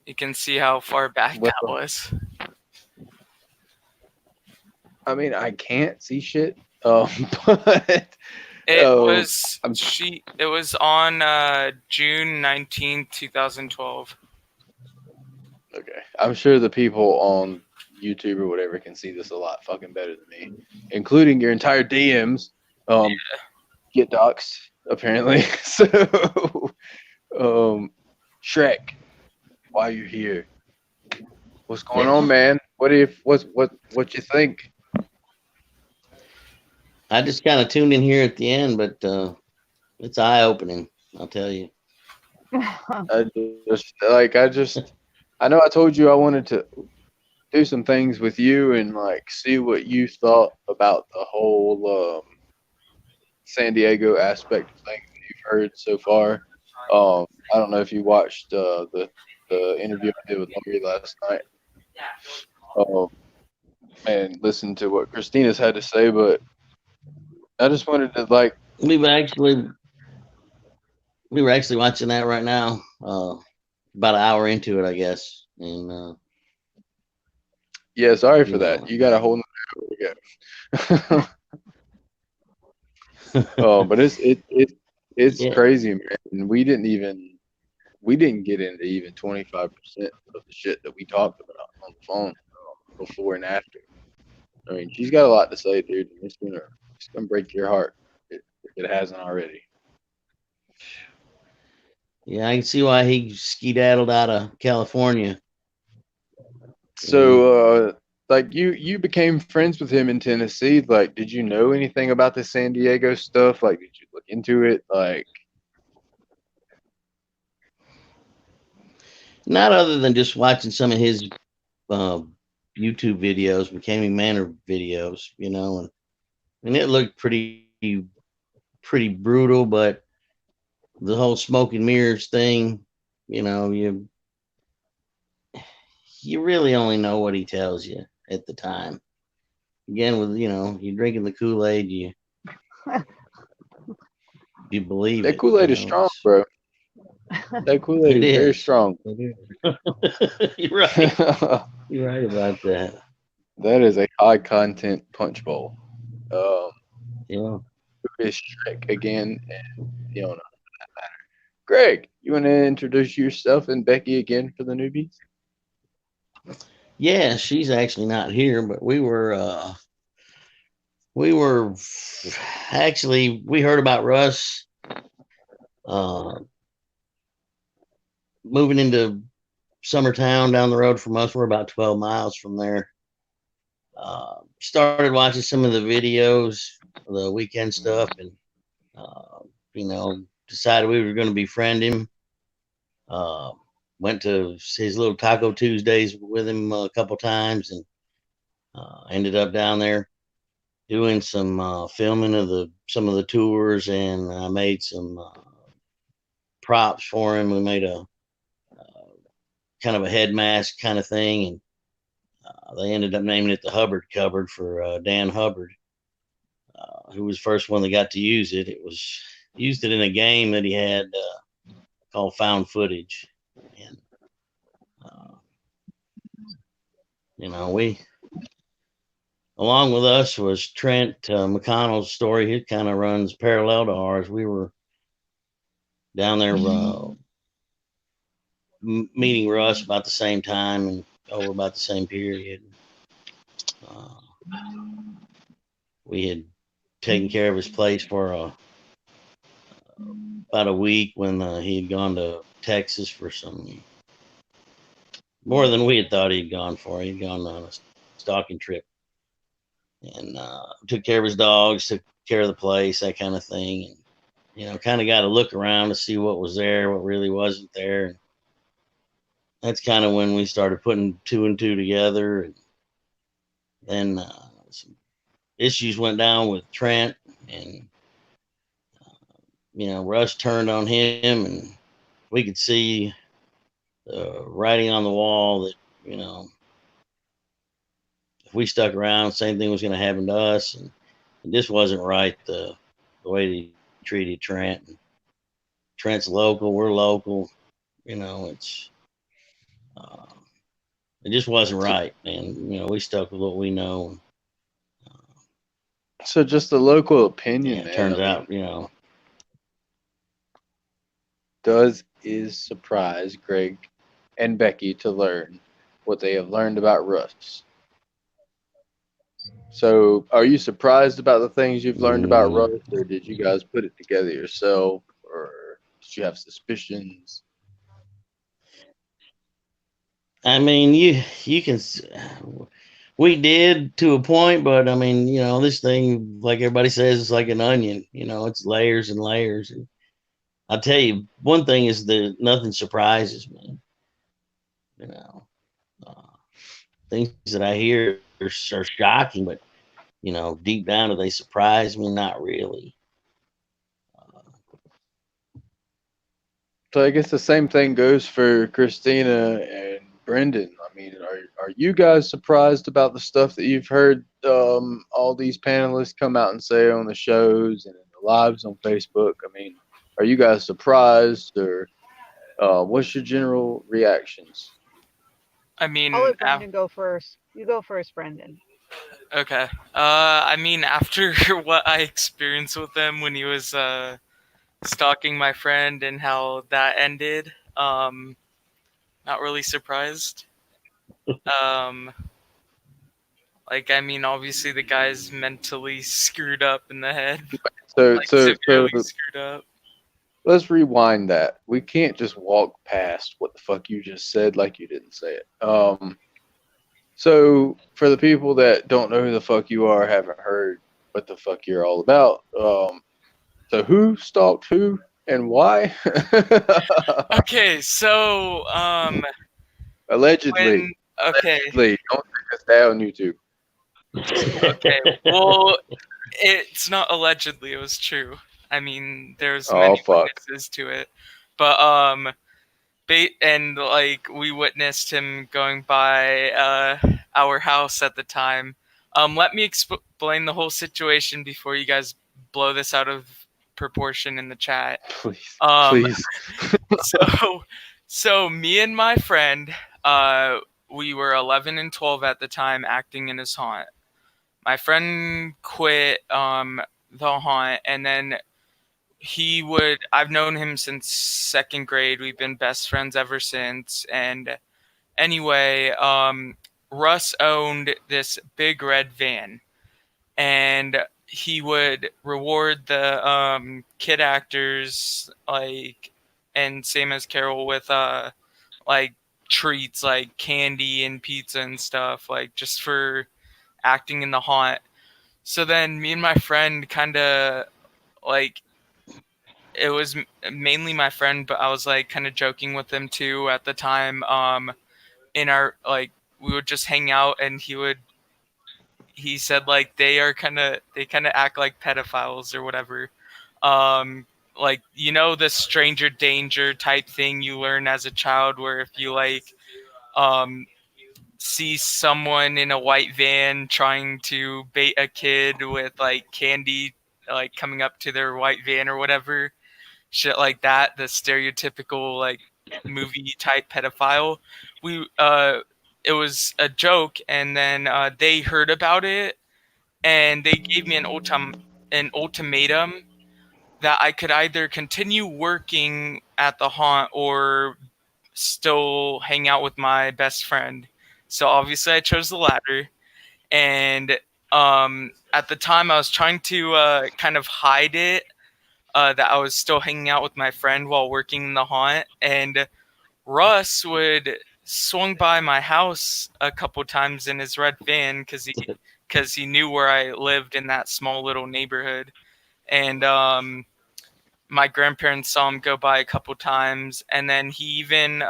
you can see how far back What that the- was. I mean, I can't see shit. But It Oh, was It was on June 19th, 2012. okay. I'm sure the people on YouTube or whatever can see this a lot fucking better than me, including your entire DMs. Get doxed apparently. So, Shrek, why you here? What's going on, man? What you think? I just kind of tuned in here at the end, but it's eye opening. I'll tell you. I know I told you I wanted to do some things with you and like see what you thought about the whole San Diego aspect of things that you've heard so far. I don't know if you watched the interview I did with Lori last night. And listened to what Christina's had to say, but I just wanted to like. We were actually watching that right now. About an hour into it, I guess. And Yeah, sorry for that. You got a whole nother hour. But it's Yeah. crazy, man. And we didn't get into even 25% of the shit that we talked about on the phone before and after. I mean, she's got a lot to say, dude. And it's gonna break your heart if it hasn't already. Yeah, I can see why he skedaddled out of California. So, like you became friends with him in Tennessee. Like, did you know anything about the San Diego stuff? Like, did you look into it? Like, Not other than just watching some of his YouTube videos, Mckamey Manor videos, and it looked pretty brutal, but the whole smoke and mirrors thing, you really only know what he tells you at the time. Again, with you're drinking the Kool-Aid, you believe that it. Kool-Aid is strong, bro. That Kool-Aid is very strong. You're right. You're right about that. That is a high content punch bowl. Yeah. Who is Shrek again? And Fiona, for that matter. Greg, you want to introduce yourself and Becky again for the newbies? Yeah, she's actually not here, but we were actually, we heard about Russ moving into Summertown down the road from us. We're about 12 miles from there. Started watching some of the videos, the weekend stuff, and decided we were going to befriend him. Went to his little Taco Tuesdays with him a couple times, and ended up down there doing some filming of some of the tours, and I made some props for him. We made a kind of a head mask kind of thing, and they ended up naming it the Hubbard Cupboard for Dan Hubbard, who was the first one that got to use it. It was used it in a game that he had called Found Footage, and we, along with us was Trent McConnell's story. It kind of runs parallel to ours. We were down there meeting Russ about the same time and over about the same period. We had taken care of his place for about a week when he had gone to Texas for some more than we had thought he'd gone for. He'd gone on a stalking trip and took care of his dogs, took care of the place, that kind of thing. And, kind of got to look around to see what was there, what really wasn't there. And that's kind of when we started putting two and two together. And then some issues went down with Trent, and Russ turned on him, and we could see the writing on the wall that if we stuck around, same thing was going to happen to us, and it just wasn't right the way he treated Trent. And Trent's local, we're local, it's it just wasn't right, and we stuck with what we know. So just a local opinion, Yeah, it man. turns out, is surprise Greg and Becky to learn what they have learned about Russ. So, are you surprised about the things you've learned about Russ, or did you guys put it together yourself, or did you have suspicions? I mean, you can. We did to a point, but I mean, this thing, like everybody says, it's like an onion. It's layers and layers. And I'll tell you, one thing is that nothing surprises me. Things that I hear are shocking, but deep down, do they surprise me? Not really. So I guess the same thing goes for Christina and Brendan. I mean, are you guys surprised about the stuff that you've heard all these panelists come out and say on the shows and in the lives on Facebook? I mean, are you guys surprised, or what's your general reactions? I mean, I'll let Brendan go first. You go first, Brendan. Okay. I mean, after what I experienced with him when he was stalking my friend and how that ended, not really surprised. Um, I mean, obviously the guy's mentally screwed up in the head, So severely screwed up. Let's rewind that. We can't just walk past what the fuck you just said like you didn't say it. So for the people that don't know who the fuck you are, haven't heard what the fuck you're all about. So who stalked who and why? Okay, so Allegedly. Okay. Allegedly. Don't take us down, YouTube. Okay. Well, it's not allegedly. It was true. I mean, there's Oh, many fuck. witnesses to it, but and we witnessed him going by our house at the time. Let me explain the whole situation before you guys blow this out of proportion in the chat. Please. Please. So me and my friend, we were 11 and 12 at the time, acting in his haunt. My friend quit the haunt, and then I've known him since second grade. We've been best friends ever since. And anyway, Russ owned this big red van, and he would reward the kid actors, and same as Carol, with treats like candy and pizza and stuff, just for acting in the haunt. So then me and my friend kind of it was mainly my friend, but I was kind of joking with him too at the time. In our we would just hang out, and he said they kind of act like pedophiles or whatever. The stranger danger type thing you learn as a child, where if you um see someone in a white van trying to bait a kid with candy coming up to their white van or whatever, shit like that, the stereotypical movie type pedophile. We It was a joke, and then they heard about it, and they gave me an ultimatum that I could either continue working at the haunt or still hang out with my best friend. So obviously I chose the latter. And at the time I was trying to kind of hide it, that I was still hanging out with my friend while working in the haunt. And Russ would swung by my house a couple times in his red van because he knew where I lived in that small little neighborhood. And my grandparents saw him go by a couple times, and then he even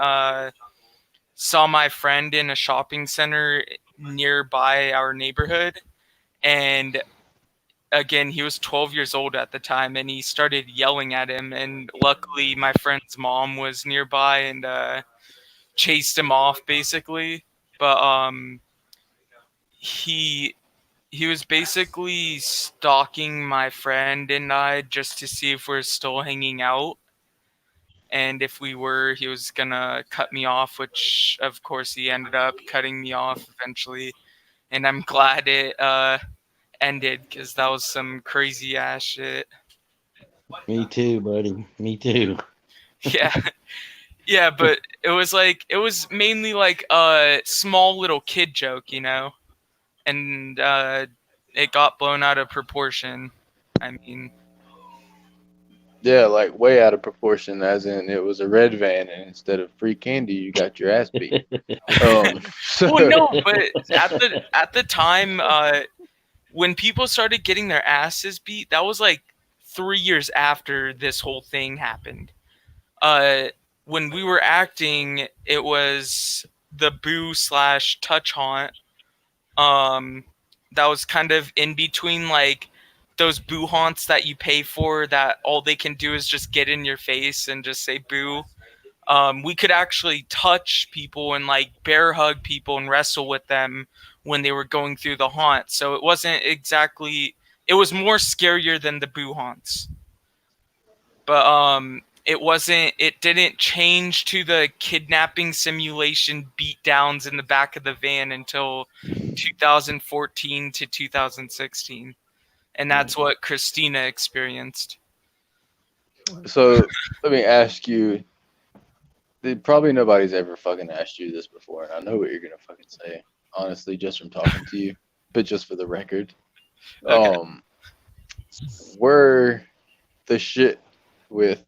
saw my friend in a shopping center nearby our neighborhood. And again, he was 12 years old at the time, and he started yelling at him. And luckily, my friend's mom was nearby and chased him off, basically. But he he was basically stalking my friend and I just to see if we're still hanging out. And if we were, he was gonna cut me off, which of course he ended up cutting me off eventually. And I'm glad it ended because that was some crazy ass shit. Me too, buddy. Me too. Yeah, yeah, but it was mainly like a small little kid joke, and it got blown out of proportion. I mean, Yeah, like way out of proportion, as in it was a red van, and instead of free candy, you got your ass beat. So well, no, but at the time, when people started getting their asses beat, that was like 3 years after this whole thing happened. Uh, when we were acting, it was the boo slash touch haunt. Um, that was kind of in between like those boo haunts that you pay for that all they can do is just get in your face and just say boo. We could actually touch people and like bear hug people and wrestle with them when they were going through the haunt. So it wasn't exactly. It was more scarier than the boo haunts, but it wasn't. It didn't change to the kidnapping simulation beatdowns in the back of the van until 2014 to 2016, and that's what Christina experienced. so let me ask you. Probably nobody's ever fucking asked you this before, and I know what you're gonna fucking say. Honestly, just from talking to you, but just for the record, Okay. were the shit with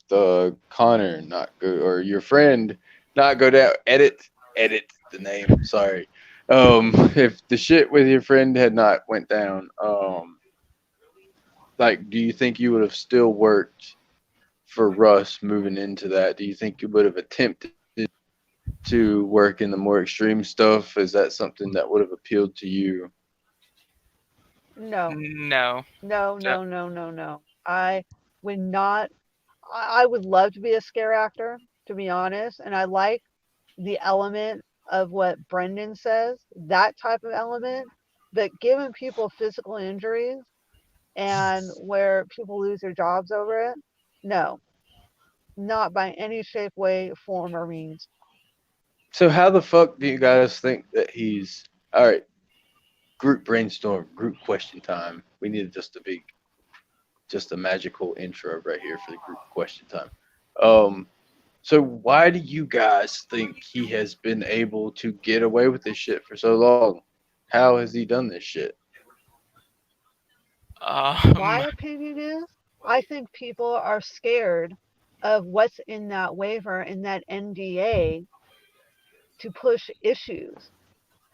Connor not go or your friend not go down? Edit the name. Sorry. If the shit with your friend had not went down, like, do you think you would have still worked for Russ moving into that? Do you think you would have attempted to work in the more extreme stuff? Is that something that would have appealed to you? No, No. no, no, no, no, no. I would not. I would love to be a scare actor, to be honest, and I like the element of what Brendan says, that type of element. But giving people physical injuries and where people lose their jobs over it, no, not by any shape, way, form, or means. So how the fuck do you guys think that he's all right? Group brainstorm, group question time. We need just a magical intro right here for the group question time. Um, so why do you guys think he has been able to get away with this shit for so long? How has he done this shit? My Um, opinion is, I think people are scared of what's in that waiver in that NDA to push issues.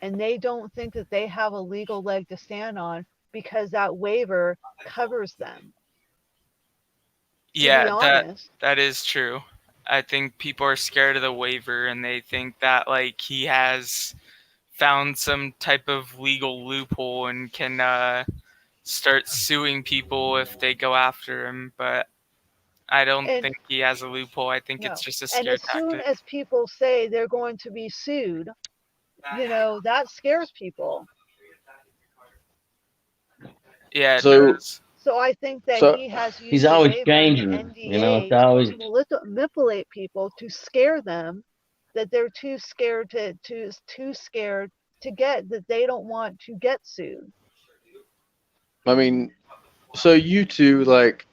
And they don't think that they have a legal leg to stand on because that waiver covers them. To be yeah, that honest, that is true. I think people are scared of the waiver and they think that like he has found some type of legal loophole and can start suing people if they go after him, but I don't and think he has a loophole. I think it's no. just a And scare as soon tactic. as people say they're going to be sued, that scares people. Yeah, it So does. So I think that so he has He's used the always waiver and the changing. It's NDA always to manipulate people to scare them that they're too scared to get that they don't want to get sued. I mean, so you two like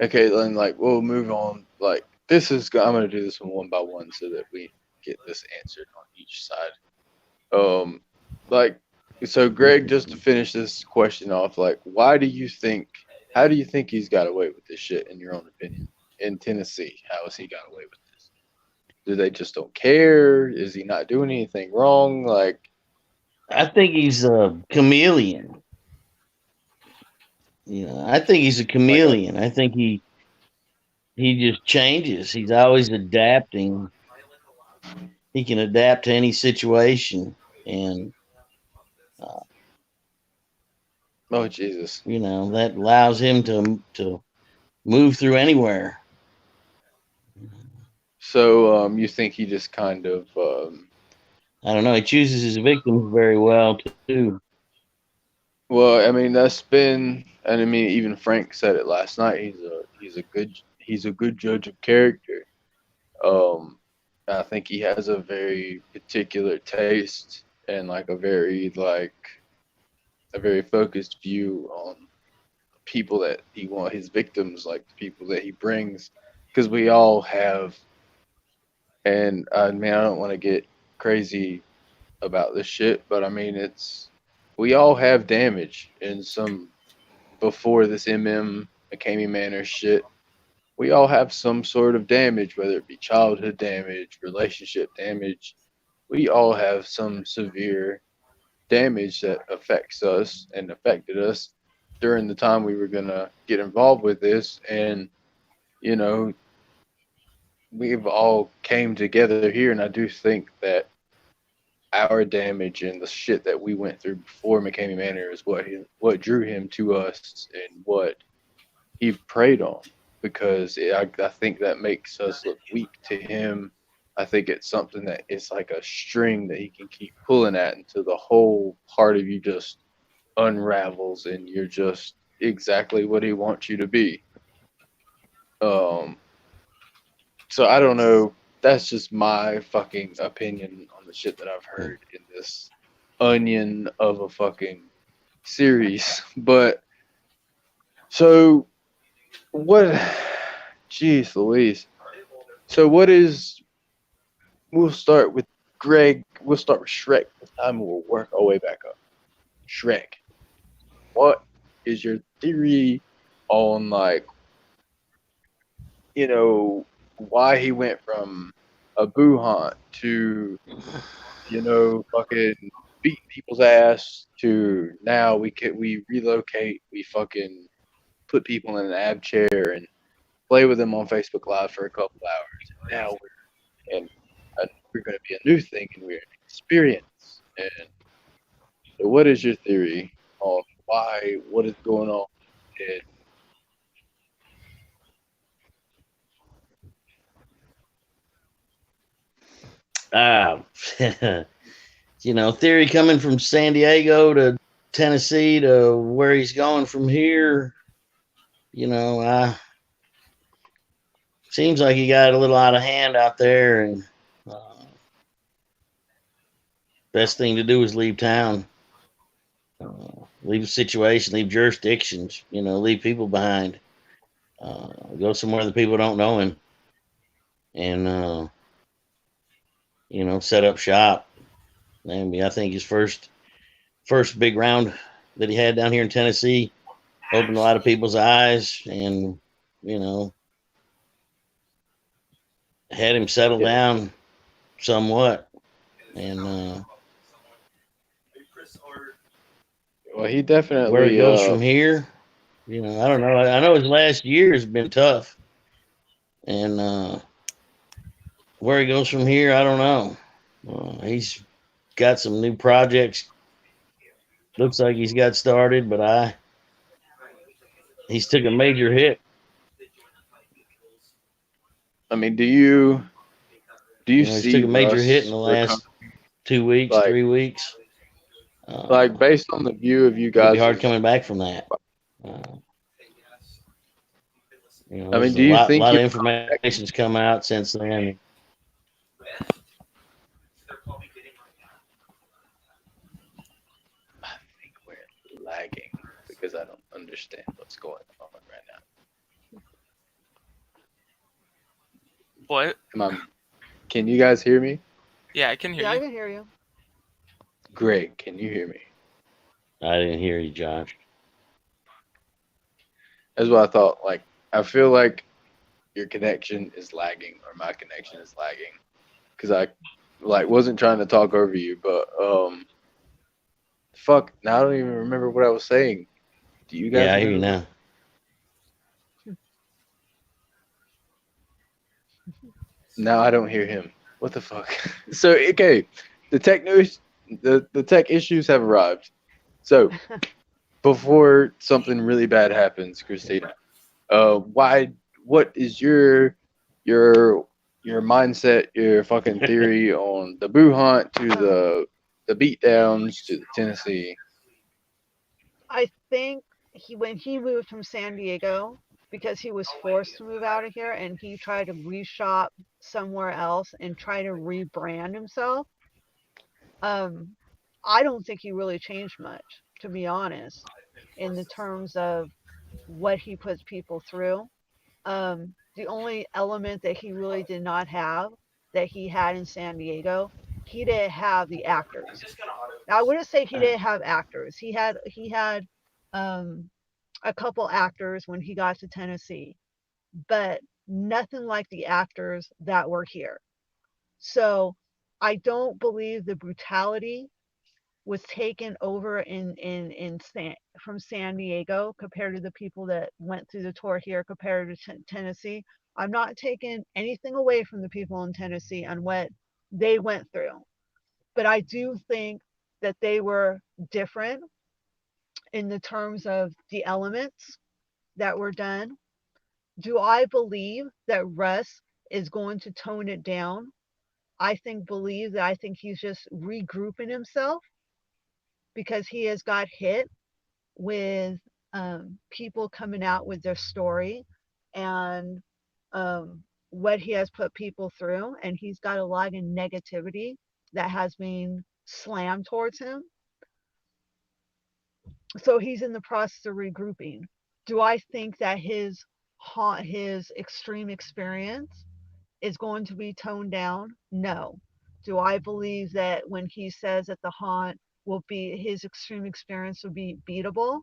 okay, then like we'll move on. Like this is I'm gonna do this one by one so that we get this answered on each side. Like, so Greg, just to finish this question off, like, how do you think he's got away with this shit, in your own opinion? In Tennessee, how has he got away with this? Do they just don't care? Is he not doing anything wrong? Like, I think he's a chameleon. I think he's a like, chameleon. I think he just changes. He's always adapting. He can adapt to any situation, and uh, oh Jesus. that allows him to move through anywhere. So, you think he just kind of, I don't know. He chooses his victims very well too. well, I mean, and I mean, even Frank said it last night. He's a good judge of character. Um, I think he has a very particular taste and like a very focused view on people that he want his victims, like the people that he brings, because we all have. And I mean, I don't want to get crazy about this shit, but I mean, we all have damage in some before this Mckamey Manor shit. We all have some sort of damage, whether it be childhood damage, relationship damage. We all have some severe damage that affects us and affected us during the time we were gonna get involved with this. And you know, we've all came together here, and I do think that our damage and the shit that we went through before Mckamey Manor is what drew him to us and what he preyed on, because I think that makes us look weak to him. I think it's something that is like a string that he can keep pulling at until the whole part of you just unravels and you're just exactly what he wants you to be. Um, so I don't know. That's just my fucking opinion on the shit that I've heard in this onion of a fucking series. But so what? Jeez Louise. So what is? We'll start with Greg. We'll start with Shrek this time, and we'll work our way back up. Shrek. What is your theory on, like, why he went from a boo haunt to, fucking beating people's ass to now we relocate, we fucking put people in an ab chair and play with them on Facebook Live for a couple hours. And now we're going to be a new thing, and we're an experience. And so, what is your theory on what is going on? And Ah, theory coming from San Diego to Tennessee to where he's going from here. Seems like he got a little out of hand out there, and best thing to do is leave town, leave the situation, leave jurisdictions, leave people behind, go somewhere that people don't know him, and set up shop. And I think his first big round that he had down here in Tennessee opened a lot of people's eyes, and had him settle down somewhat. And well, he definitely where it goes from here, I don't know. I know his last year has been tough, and where he goes from here, I don't know. He's got some new projects. Looks like he's got started, but he's took a major hit. I mean, do you He's see took a major Russ hit in the last 2 weeks, like, 3 weeks. like, based on the view of you It'll guys? be hard coming back from that. I mean, do a you lot think of information's come out since then. I think we're lagging because I don't understand what's going on right now. What? Can you guys hear me? Yeah, I can hear Yeah, I you. can hear you. Greg, can you hear me? I didn't hear you, Josh. That's what I thought. Like, I feel like your connection is lagging, or my connection is lagging, because I like wasn't trying to talk over you, but fuck, now I don't even remember what I was saying. Do you Yeah, guys I hear you remember? now. Now I don't hear him. What the fuck? So okay, the tech news, the tech issues have arrived. So before something really bad happens, Christina, why? What is your your mindset, your fucking theory on the boo hunt to um, the beat downs to the Tennessee? I think when he moved from San Diego because he was forced to move out of here and he tried to reshop somewhere else and try to rebrand himself. Um, I don't think he really changed much, to be honest, in the terms of what he puts people through. The only element that he really did not have that he had in San Diego, he didn't have the actors. Now, I wouldn't say he didn't have actors. He had um, a couple actors when he got to Tennessee, but nothing like the actors that were here. So I don't believe the brutality was taken over from San Diego compared to the people that went through the tour here compared to Tennessee. I'm not taking anything away from the people in Tennessee on what they went through, but I do think that they were different in the terms of the elements that were done. Do I believe that Russ is going to tone it down? I think he's just regrouping himself because he has got hit with people coming out with their story and what he has put people through, and he's got a lot of negativity that has been slammed towards him. So he's in the process of regrouping. Do I think that his extreme experience is going to be toned down? No. Do I believe that when he says that the haunt will be his extreme experience will be beatable?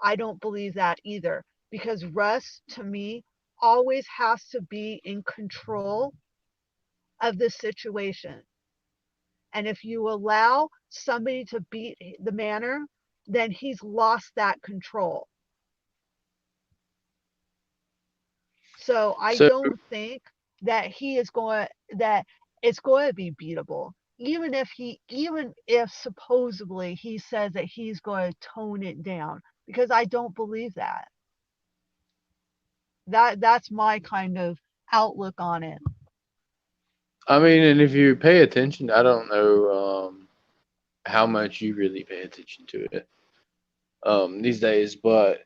I don't believe that either because Russ to me always has to be in control of the situation. And if you allow somebody to beat the manor, then he's lost that control. So I So don't think that he is going that it's going to be beatable. Even if supposedly he says that he's going to tone it down because I don't believe that. That's my kind of outlook on it. I mean, and if you pay attention, I don't know how much you really pay attention to it these days, but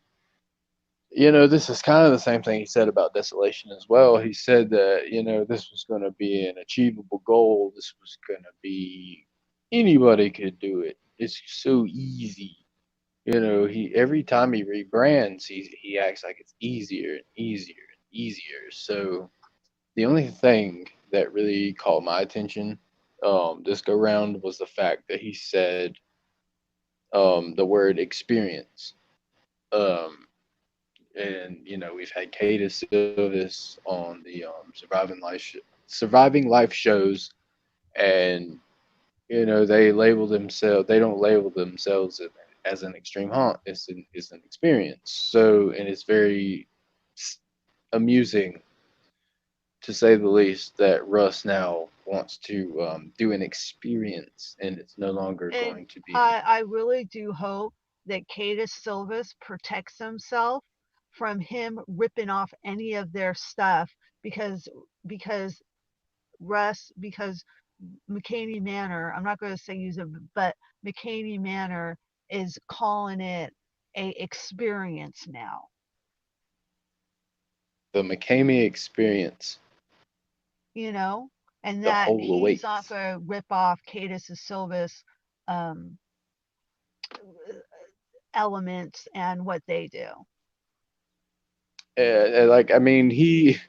this is kind of the same thing he said about Desolation as well. He said that, this was going to be an achievable goal. This was going to be anybody could do it. It's so easy. He every time he rebrands, he acts like it's easier and easier and easier. So the only thing that really caught my attention this go round was the fact that he said the word experience. Um, and we've had Kata Silvis on the Surviving Life shows, and they don't label themselves as an extreme haunt. It's an experience. So, and it's very amusing to say the least that Russ now wants to do an experience, and it's no longer And going to be I really do hope that Cadus Silvas protects himself from him ripping off any of their stuff because because because Mckamey Manor, I'm not going to say use it, but Mckamey Manor is calling it a experience now. the Mckamey experience. You know, and The that whole he's not awaits. going to rip off Cadus Silvas um, elements and what they do. Like I mean, he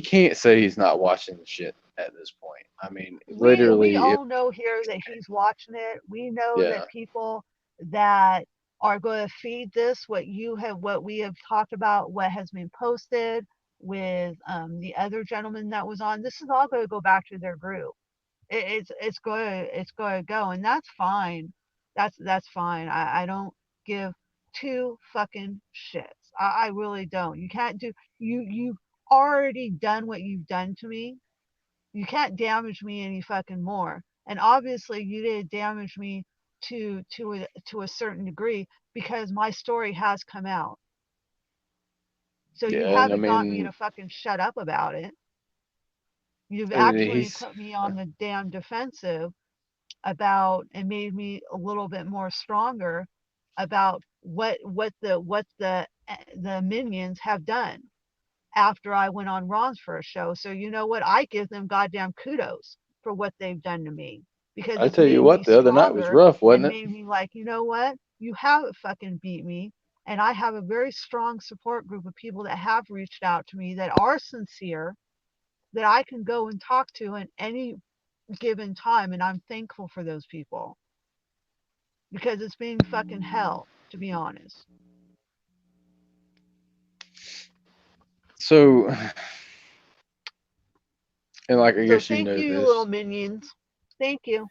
can't say he's not watching the shit. at this point. I mean, We literally, all know here that he's watching it. We know yeah, that people that are going to feed this what we have talked about, what has been posted with the other gentleman that was on. This is all going to go back to their group. It's going to go, and that's fine. That's fine. I don't give two fucking shits. I really don't. You can't do you've already done what you've done to me. You can't damage me any fucking more. And obviously, you did damage me to a certain degree because my story has come out. So you yeah, and haven't got me to fucking shut up about it. You've I mean, actually he's put me on the damn defensive about and made me a little bit more stronger about what the minions have done after I went on Ron's first show. So you know what? I give them goddamn kudos for what they've done to me because I it's tell you made me what, the other night was stronger rough, and wasn't it? made me like, you know what? You haven't fucking beat me. And I have a very strong support group of people that have reached out to me that are sincere that I can go and talk to in any given time. And I'm thankful for those people because it's been fucking hell, to be honest. So, and like I So guess you thank know you, you little this, minions. Thank you.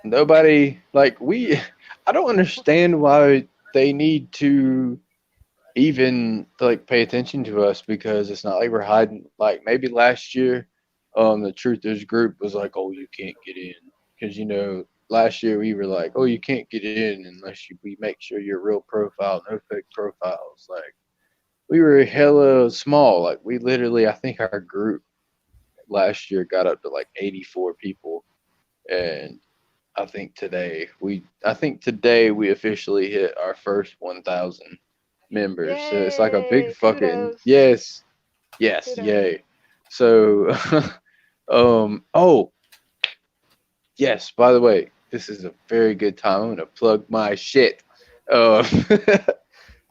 nobody like we. I don't understand why they need to even like pay attention to us because it's not like we're hiding. Like maybe last year, the Truthers group was like, "Oh, you can't get in," because last year we were like, "Oh, you can't get in unless we make sure your real profile, no fake profiles." Like we were hella small. Like we literally, I think our group last year got up to like 84 people, and I think today we officially hit our first 1,000 members. So it's like a big Yay! fucking Kudos. yes, yes, Kudos. yay. So, oh yes. By the way, this is a very good time. I'm gonna plug my shit. Um,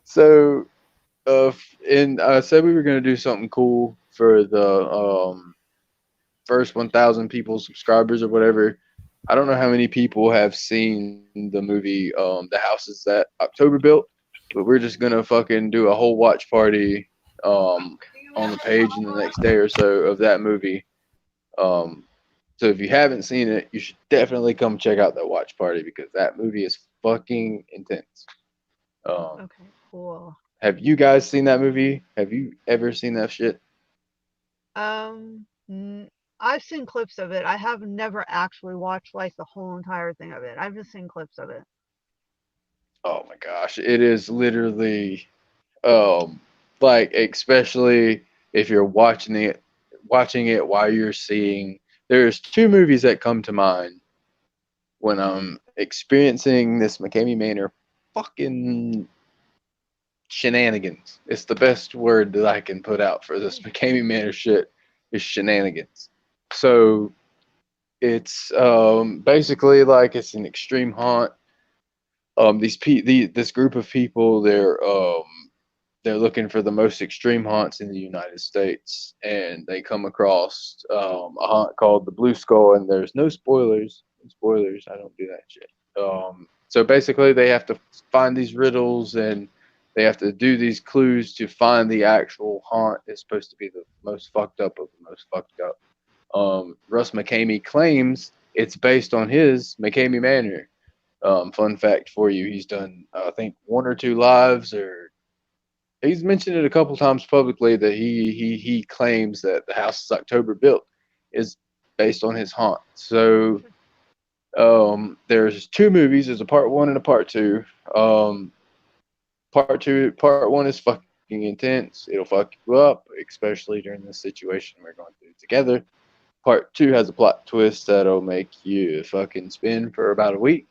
so, and I said we were gonna do something cool for the first 1,000 people subscribers or whatever. I don't know how many people have seen the movie The Houses That October Built, but we're just gonna fucking do a whole watch party on the page in the next day or so of that movie. Um, so if you haven't seen it, you should definitely come check out that watch party because that movie is fucking intense. Um, Okay, cool. have you guys seen that movie? Have you ever seen that shit? Um, n- I've seen clips of it. I have never actually watched like the whole entire thing of it. I've just seen clips of it. Oh my gosh, it is literally um like especially if you're watching it while you're seeing there's two movies that come to mind when I'm experiencing this Mckamey Manor fucking shenanigans. It's the best word that I can put out for this Mckamey Manor shit is shenanigans. So it's basically like it's an extreme haunt. This group of people they're looking for the most extreme haunts in the United States, and they come across a haunt called the Blue Skull. And there's no spoilers. No spoilers. I don't do that shit. So basically, they have to find these riddles, and they have to do these clues to find the actual haunt. It's supposed to be the most fucked up of the most fucked up. Russ Mckamey claims it's based on his Mckamey Manor. Fun fact for you: he's done, I think, one or two lives or he's mentioned it a couple times publicly that he claims that the house is October built is based on his haunt. So there's two movies. There's a part one and a part two. Part one is fucking intense. It'll fuck you up, especially during this situation we're going through together. Part two has a plot twist that'll make you fucking spin for about a week.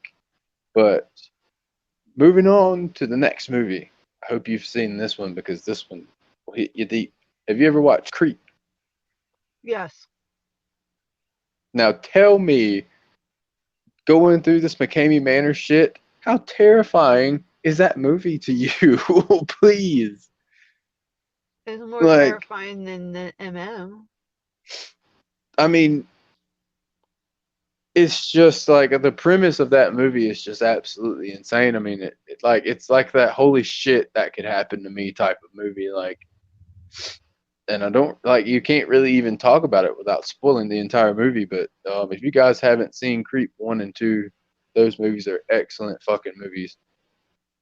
But moving on to the next movie. I hope you've seen this one because this one will hit you deep. Have you ever watched Creep? Yes. Now tell me, going through this Mckamey Manor shit, how terrifying is that movie to you? Please. It's more Like, terrifying than the MM. I mean, it's just like the premise of that movie is just absolutely insane. I mean, it's like that holy shit that could happen to me type of movie. Like, and I don't like you can't really even talk about it without spoiling the entire movie. But if you guys haven't seen Creep 1 and 2, those movies are excellent fucking movies.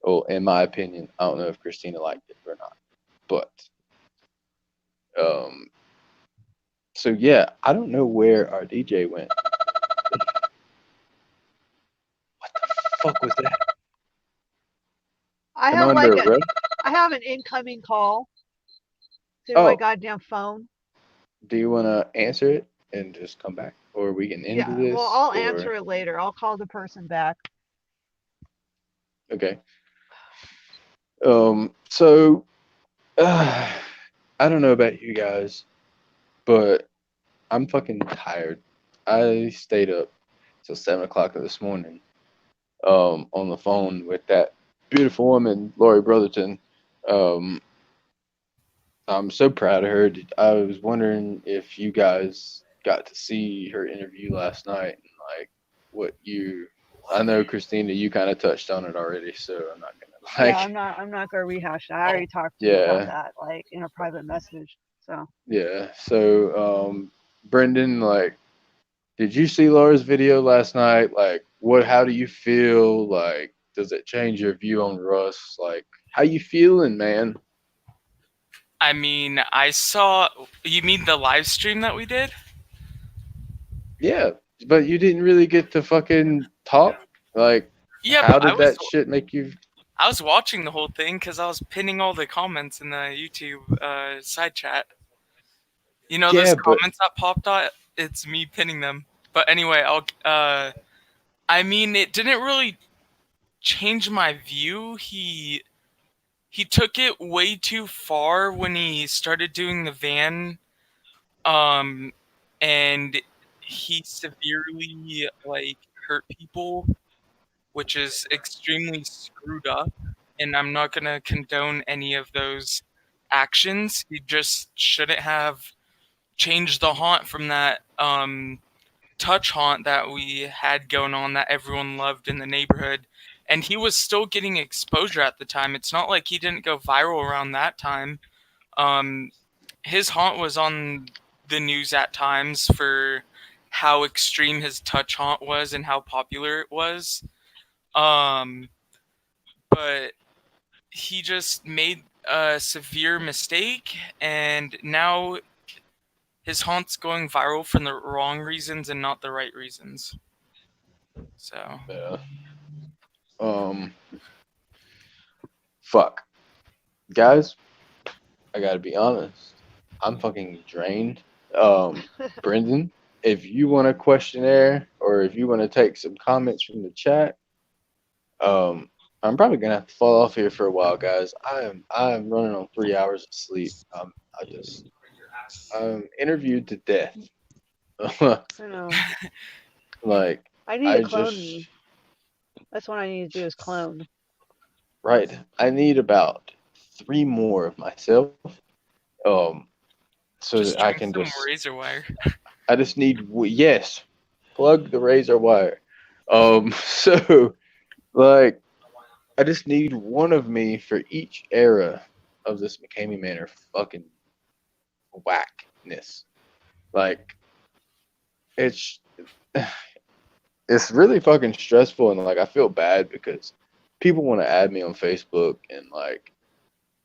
Well, in my opinion, I don't know if Christina liked it or not, but um, so yeah, I don't know where our DJ went. What the fuck was that? I Am I have under like a arrest? I have an incoming call to my Oh, goddamn phone. do you want to answer it and just come back, or we can end Yeah, well, this, I'll answer or it later. I'll call the person back. okay? So I don't know about you guys, but I'm fucking tired. I stayed up till 7 o'clock this morning, on the phone with that beautiful woman, Lori Brotherton. Um, I'm so proud of her. I was wondering if you guys got to see her interview last night and like what you. I know Christina, you kind of touched on it already, so I'm not gonna Yeah, like. I'm not gonna rehash that. I already talked to you about Yeah, that, like in a private message. So yeah. So, Brendan, like, did you see Laura's video last night? Like, what? How do you feel? Like, does it change your view on Russ? Like, how you feeling, man? I mean, I saw. You mean the live stream that we did? Yeah, but you didn't really get to fucking talk. Like, Yeah, how but I did was that shit make you? I was watching the whole thing because I was pinning all the comments in the YouTube side chat. You know those Yeah, but comments that popped out? It's me pinning them. But anyway, I'll. I mean, it didn't really change my view. He took it way too far when he started doing the van, um, and he severely like hurt people, which is extremely screwed up. And I'm not gonna condone any of those actions. He just shouldn't have changed the haunt from that touch haunt that we had going on that everyone loved in the neighborhood. And he was still getting exposure at the time. It's not like he didn't go viral around that time. Um, his haunt was on the news at times for how extreme his touch haunt was and how popular it was. Um, but he just made a severe mistake, and now his haunt's going viral for the wrong reasons and not the right reasons. So yeah. Um, fuck, guys. I gotta be honest. I'm fucking drained. Brendan, if you want a questionnaire or if you want to take some comments from the chat, um, I'm probably gonna have to fall off here for a while, guys. I am running on 3 hours of sleep. I'm interviewed to death. I know Like I need to I clone just me. That's what I need to do is clone. right. I need about three more of myself. Um, so that just I drink can some just. razor wire. I just need yes. Plug the razor wire. So like I just need one of me for each era of this Mckamey Manor fucking whackness. Like it's it's really fucking stressful and like I feel bad because people want to add me on Facebook and like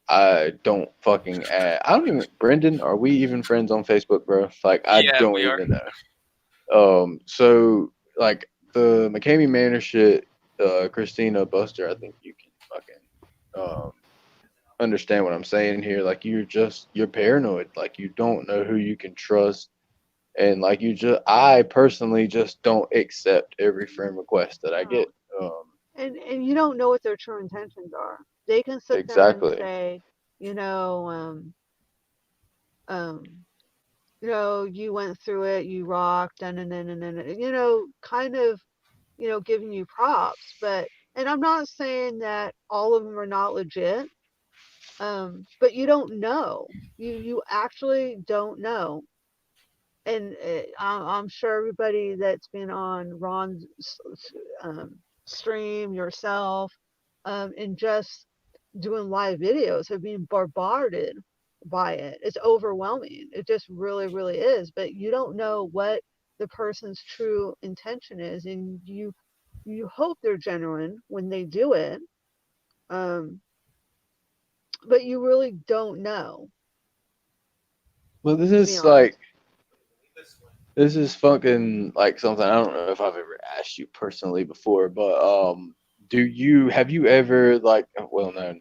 I don't fucking add. I don't even. Brendan, are we even friends on Facebook, bro? Like I Yeah, don't we are. even know. So like the Mckamey Manor shit, Christina Buster, I think you can fucking understand what I'm saying here. Like you're paranoid. Like you don't know who you can trust, and like I personally just don't accept every friend request that I No. get. Um, And you don't know what their true intentions are. They can sit there and exactly. say, you know, um, you went through it, you rocked, and kind of, giving you props. And I'm not saying that all of them are not legit, but you don't know. You actually don't know. and I'm sure everybody that's been on Ron's stream, yourself, and just doing live videos have been bombarded by it. It's overwhelming. It just really, really is. But you don't know what the person's true intention is, and you hope they're genuine when they do it. Um, but you really don't know, Well, this to be is honest. like this is fucking like something I don't know if I've ever asked you personally before, but do you have you ever like well no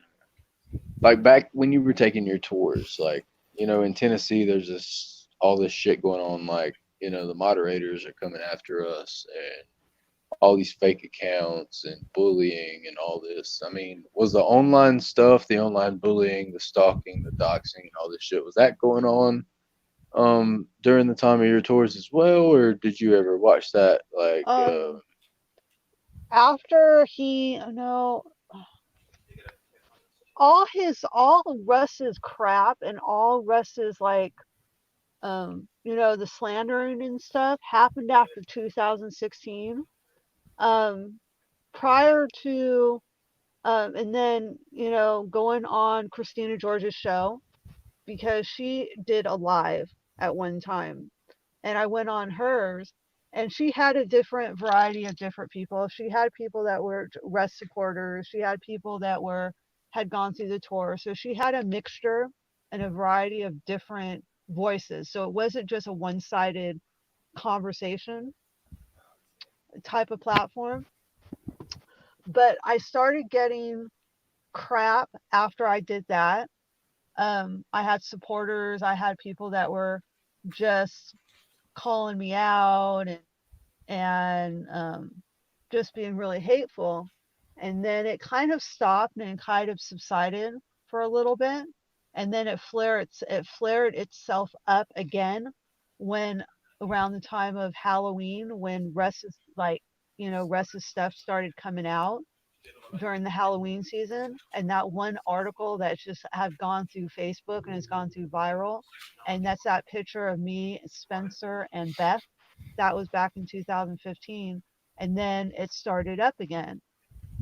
like back when you were taking your tours, like, in Tennessee, there's all this shit going on. Like, the moderators are coming after us and all these fake accounts and bullying and all this. I mean, was the online stuff, the online bullying, the stalking, the doxing, and all this shit, was that going on during the time of your tours as well, or did you ever watch that like Um, After no, all Russ's crap and all Russ's like the slandering and stuff happened after 2016. Um, Prior to and then going on Christina George's show because she did a live at one time, and I went on hers, and she had a different variety of different people. She had people that were Russ supporters. She had people that had gone through the tour. So she had a mixture and a variety of different voices. So it wasn't just a one-sided conversation type of platform. But I started getting crap after I did that. I had supporters. I had people that were just calling me out and just being really hateful. And then it kind of stopped and kind of subsided for a little bit. And then it flared itself up again when around the time of Halloween when Russ's stuff started coming out during the Halloween season. And that one article that just had gone through Facebook and has gone through viral. And that's that picture of me, Spencer, and Beth. That was back in 2015. And then it started up again.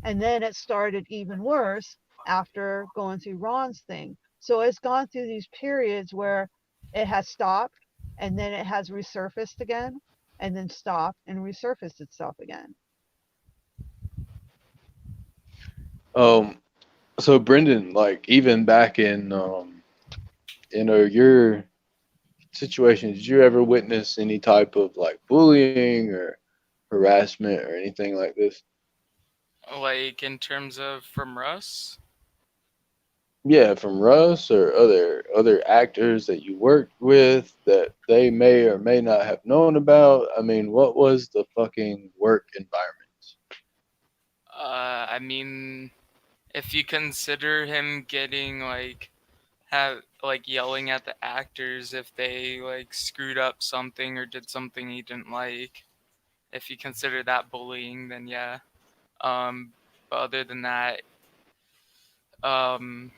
And then it started even worse after going through Ron's thing. So it's gone through these periods where it has stopped and then it has resurfaced again and then stopped and resurfaced itself again. um so Brendan, like even back in your situation, did you ever witness any type of like bullying or harassment or anything like this? Like in terms of from Russ. Yeah, from Russ or other actors that you worked with that they may or may not have known about. I mean, what was the fucking work environment? I mean, if you consider him getting have yelling at the actors if they screwed up something or did something he didn't like, if you consider that bullying, then yeah. But other than that, um,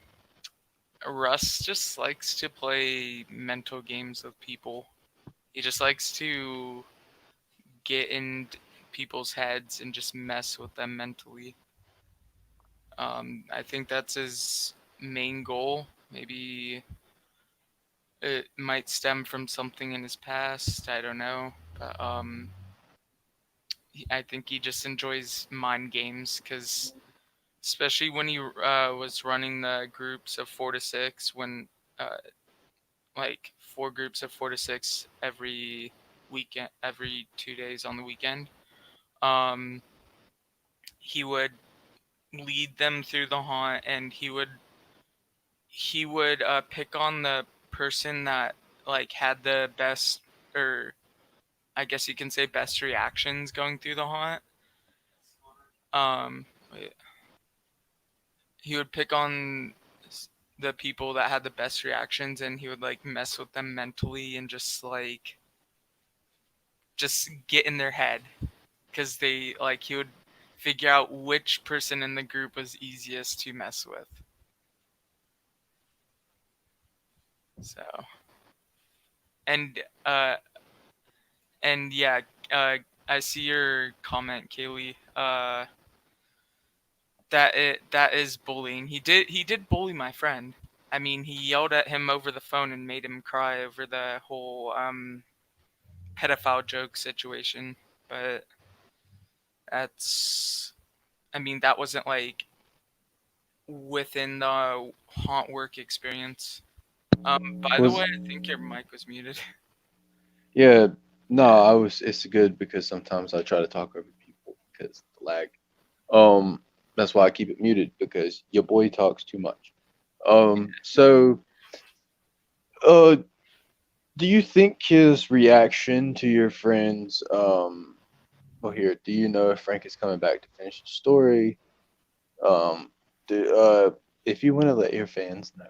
Russ just likes to play mental games with people. He just likes to get in people's heads and just mess with them mentally. I think that's his main goal. Maybe it might stem from something in his past. I don't know. But I think he just enjoys mind games because, especially when he was running the groups of 4 to 6, when uh, four groups of 4 to 6 every weekend, every 2 days on the weekend. Um, he would lead them through the haunt, and he would pick on the person that had the best, or I guess you can say best reactions going through the haunt. Um, he would pick on the people that had the best reactions, and he would mess with them mentally and just get in their head because he would figure out which person in the group was easiest to mess with. So, and And yeah, I see your comment, Kaylee. That is bullying. He did bully my friend. I mean, he yelled at him over the phone and made him cry over the whole pedophile joke situation. But that's, I mean, that wasn't like within the haunt work experience. By the Was way, I think your mic was muted. yeah, no, Yeah. I was. It's good because sometimes I try to talk over people because the lag. Um, that's why I keep it muted because your boy talks too much. So, uh, do you think his reaction to your friends, well, here, do you know if Frank is coming back to finish the story? Um, if you want to let your fans know,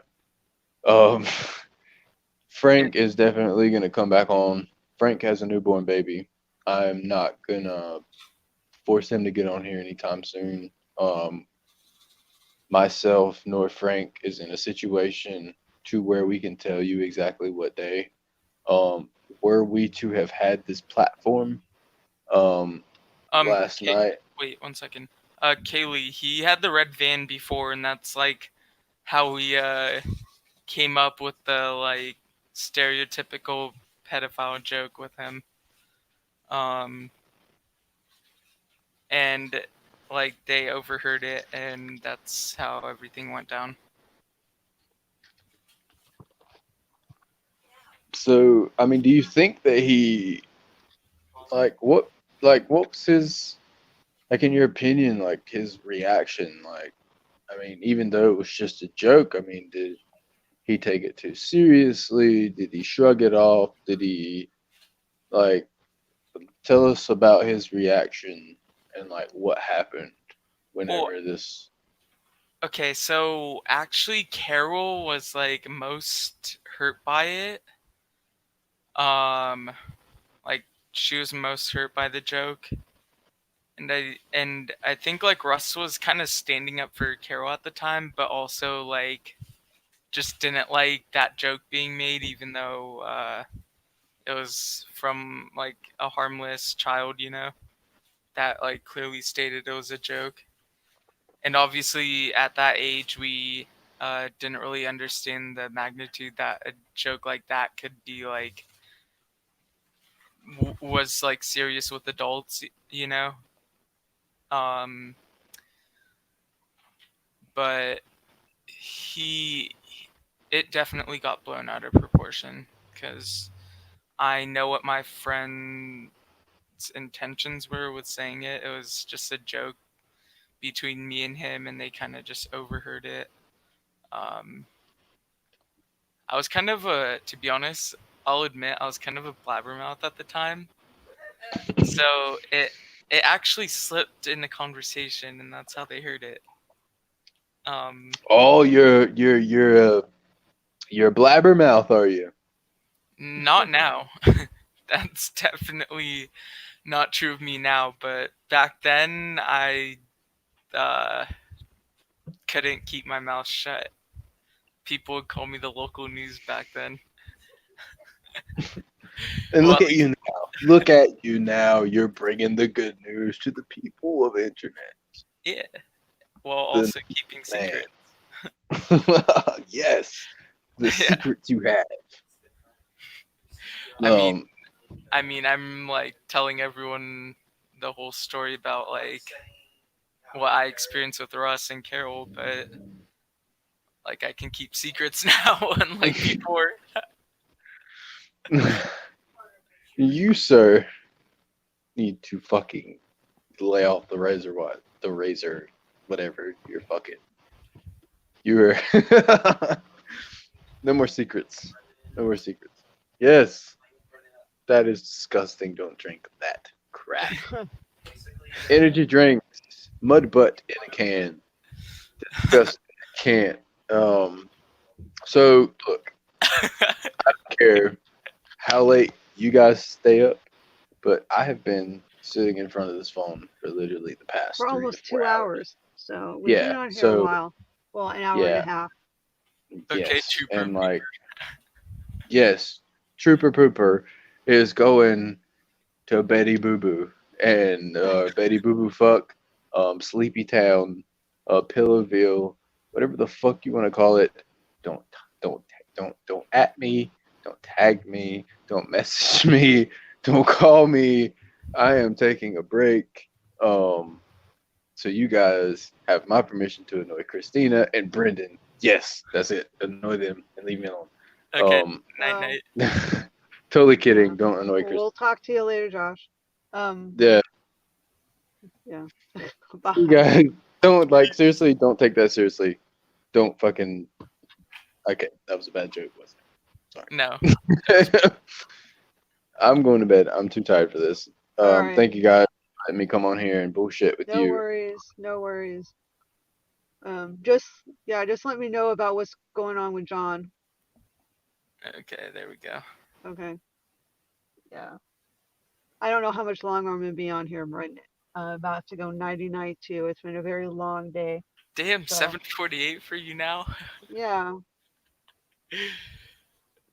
Yeah. Frank is definitely gonna come back on. Frank has a newborn baby. I'm not gonna force him to get on here anytime soon. Um, myself nor Frank is in a situation to where we can tell you exactly what day. Um, were we to have had this platform um, last Kay- night, wait 1 second. Kaylee, he had the red van before, and that's like how we came up with the like stereotypical pedophile joke with him. Um, and like they overheard it, and that's how everything went down. so I mean, do you think that he like what was his like in your opinion like his reaction like I mean even though it was just a joke I mean did he take it too seriously? Did he shrug it off? Did he like tell us about his reaction and like what happened Well, whenever this okay, so actually, Carol was like most hurt by it. Um, like she was most hurt by the joke, and I think like Russ was kind of standing up for Carol at the time, but also like just didn't like that joke being made, even though it was from like a harmless child, that like clearly stated it was a joke. And obviously, at that age, we didn't really understand the magnitude that a joke like that could be like was like serious with adults. Um, but he, it definitely got blown out of proportion because I know what my friend's intentions were with saying it. It was just a joke between me and him, and they kind of just overheard it. Um, I was kind of to be honest, I'll admit I was kind of a blabbermouth at the time, so it actually slipped in the conversation, and that's how they heard it. Um, oh you're a blabbermouth are you Not now. That's definitely not true of me now, but back then I uh, couldn't keep my mouth shut. People would call me the local news back then. and Well, look at at least, you now look at you now you're bringing the good news to the people of internet yeah. While the also keeping man secret. yes the Yeah. secrets you have I mean, um I'm like telling everyone the whole story about like what I experienced with Russ and Carol, but like I can keep secrets now, unlike before. you sir need to fucking lay off the razor the razor whatever you're fucking you're no more secrets no more secrets yes that is disgusting don't drink that crap energy drinks mud butt in a can disgusting can't so look I don't care how late you guys stay up but I have been sitting in front of this phone for literally the past For 3 to almost 4 2 hours hours. So we've been yeah on here a so while. Well, an hour and a yeah half. Okay, yes Trooper. and like yes, Trooper Pooper is going to Betty Boo Boo and Betty Boo Boo fuck, Sleepy Town, Pillowville, whatever the fuck you want to call it. Don't don't don't at me. Don't tag me. Don't message me. Don't call me. I am taking a break. So you guys have my permission to annoy Christina and Brendan. Yes, that's it. Annoy them and leave me alone. Okay. Um, Well, Night. totally yeah. kidding. Don't annoy Christina. We'll talk to you later, Josh. Yeah, Yeah. you Bye. guys don't like seriously. Don't take that seriously. Don't fucking. Okay, that was a bad joke, wasn't No. it? I'm going to bed. I'm too tired for this. All right. Thank you guys for letting me come on here and bullshit with No you. worries. No worries. Just just let me know about what's going on with John. Okay, there we go. Okay. Yeah. I don't know how much longer I'm gonna be on here right now. About to go 99 too. It's been a very long day. Damn, So 7:48 for you now. yeah.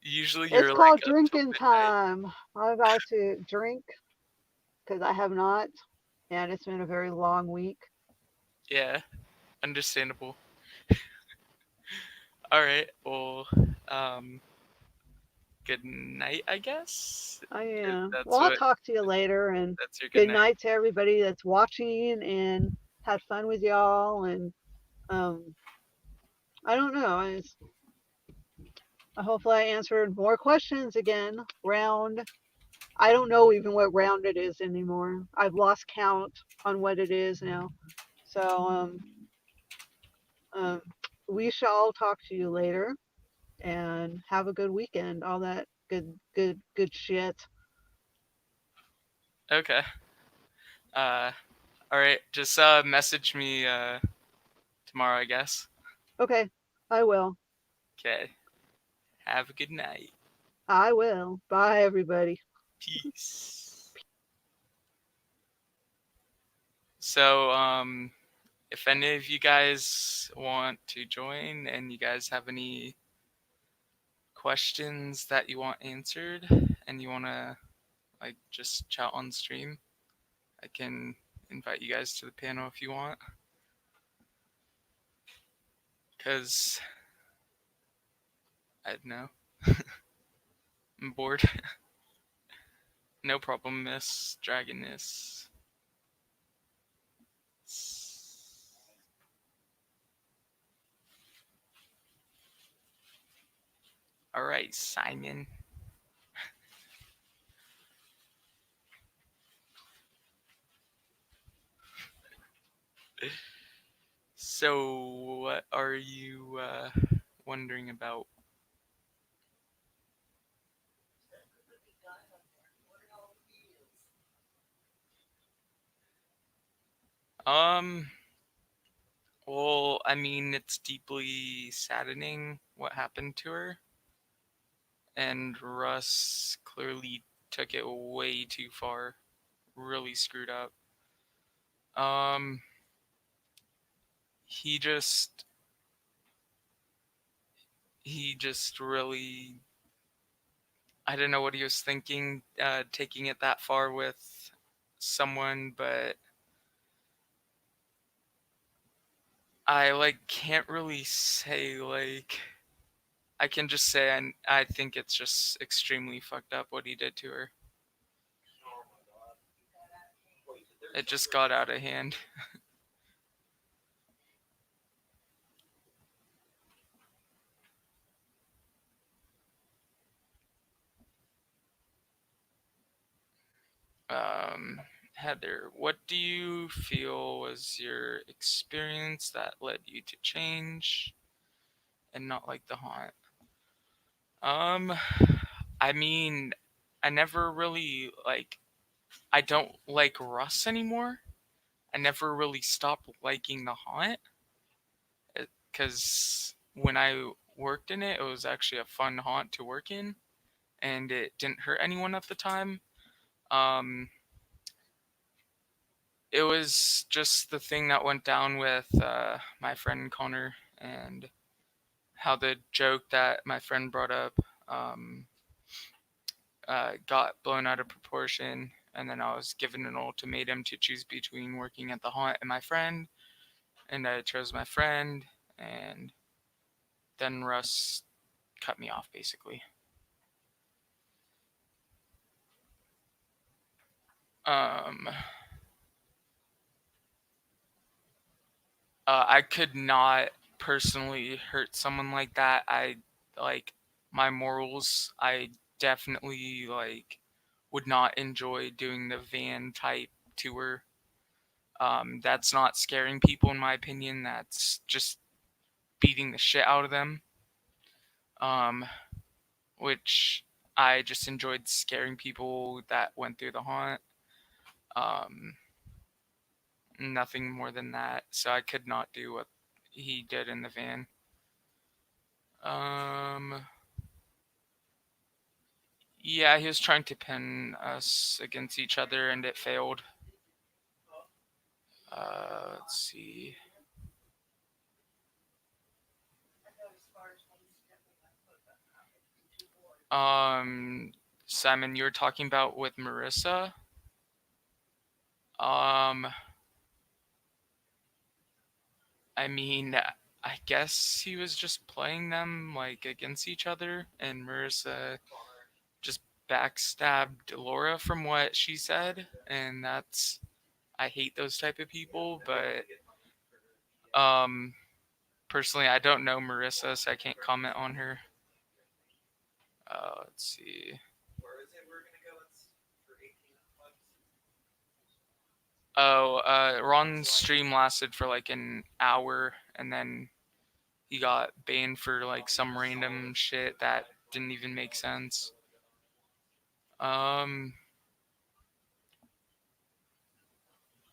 Usually It's you're like called up till drinking midnight. time. I'm about to drink because I have not, and it's been a very long week. Yeah, understandable. All right. Well, um, good night, I guess. I If am. that's Well, I'll what. talk to you later, and That's your good good night. night to everybody that's watching and had fun with y'all. And um, I don't know. Hopefully I answered more questions again. Round. I don't know even what round it is anymore. I've lost count on what it is now. So um, we shall talk to you later and have a good weekend. All that good shit. Okay. Uh, all right. Just message me tomorrow, I guess. Okay, I will. Okay. Have a good night. I will. Bye, everybody. Peace. So, if any of you guys want to join and you guys have any questions that you want answered and you want to like just chat on stream, I can invite you guys to the panel if you want. Cause I don't know. I'm bored. No problem, Miss Dragoness. All right, Simon. So, what are you wondering about? Um, well, I mean, it's deeply saddening what happened to her, and Russ clearly took it way too far. Really screwed up. Um, he just he just really I don't know what he was thinking, taking it that far with someone, but I like can't really say like I can just say I think it's just extremely fucked up what he did to her. It just got out of hand. Heather, what do you feel was your experience that led you to change and not like the haunt? Um, I mean, I never really like. I don't like Russ anymore. I never really stopped liking the haunt because when I worked in it, it was actually a fun haunt to work in, and it didn't hurt anyone at the time. Um, it was just the thing that went down with my friend Connor and how the joke that my friend brought up got blown out of proportion and then I was given an ultimatum to choose between working at the haunt and my friend, and I chose my friend, and then Russ cut me off basically. Um, I could not personally hurt someone like that. I like my morals. I definitely like would not enjoy doing the van type tour. That's not scaring people, in my opinion. That's just beating the shit out of them. Um, which I just enjoyed scaring people that went through the haunt. Um, Nothing more than that. So I could not do what he did in the van. Um, yeah, he was trying to pin us against each other, and it failed. Let's see. Simon, you were talking about with Marissa. Um, I mean, I guess he was just playing them like against each other, and Marissa just backstabbed Laura from what she said, and that's I hate those type of people, but um personally I don't know Marissa, so I can't comment on her. Let's see. Oh, Ron's stream lasted for like an hour, and then he got banned for like some random shit that didn't even make sense. Um,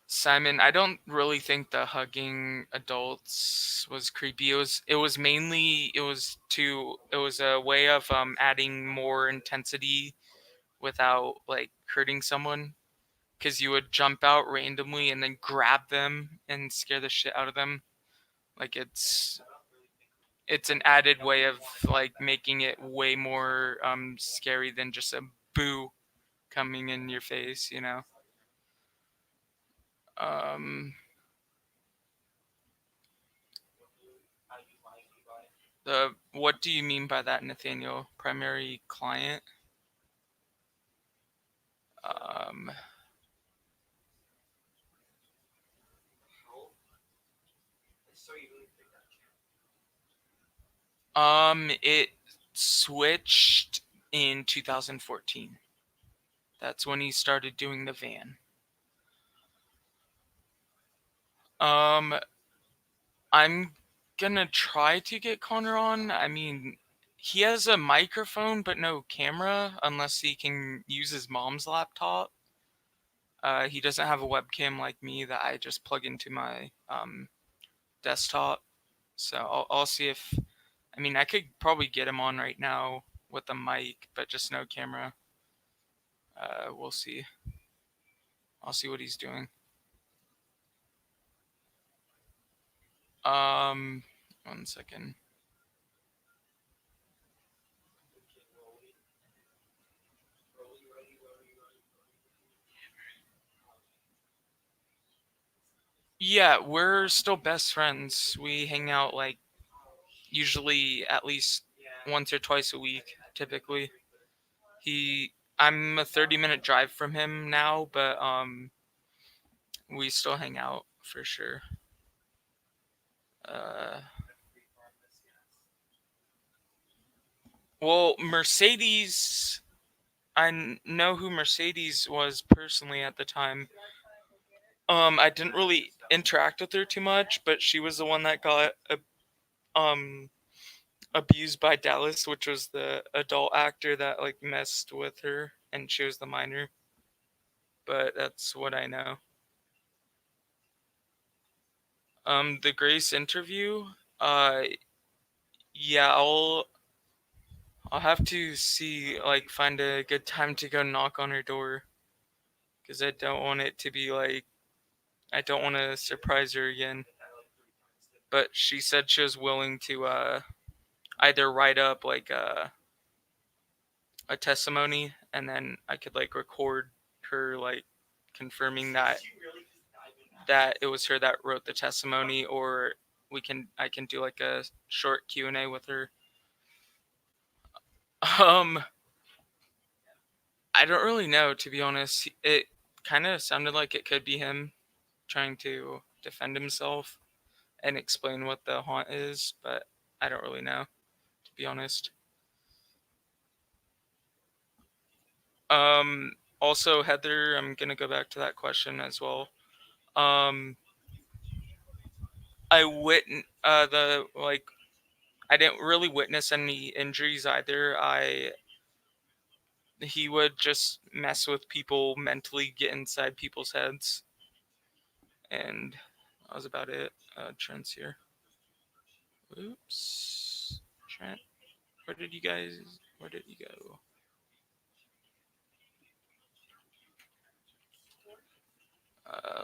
Simon, I don't really think the hugging adults was creepy. It was a way of adding more intensity without like hurting someone, because you would jump out randomly and then grab them and scare the shit out of them. Like it's an added way of like making it way more scary than just a boo coming in your face, you know. Um the What do you mean by that, Nathaniel? Primary client? Um it switched in 2014. That's when he started doing the van. Um I'm gonna try to get Connor on. I mean, he has a microphone but no camera unless he can use his mom's laptop. He doesn't have a webcam like me that I just plug into my desktop. So I'll see if. I mean, I could probably get him on right now with a mic, but just no camera. We'll see. I'll see what he's doing. Um, 1 second. Yeah, we're still best friends. We hang out like usually at least once or twice a week, typically. I'm a 30-minute drive from him now, but we still hang out for sure. Uh, well, Mercedes, know who Mercedes was personally at the time. I didn't really interact with her too much, but she was the one that got um abused by Dallas, which was the adult actor that like messed with her, and she was the minor. But that's what I know. The Grace interview. Uh, yeah, I'll have to see like find a good time to go knock on her door, because I don't want it to be like I don't want to surprise her again. But she said she was willing to either write up like a testimony, and then I could like record her like confirming that it was her that wrote the testimony, or I can do like a short Q&A with her. Um, I don't really know, to be honest. It kind of sounded like it could be him trying to defend himself and explain what the haunt is, but I don't really know, to be honest. Also, Heather, I'm gonna go back to that question as well. Um, I witnessed the like I didn't really witness any injuries either. He would just mess with people mentally, get inside people's heads, and that was about it. Trent's here. Oops, Trent, where did you guys? Where did you go?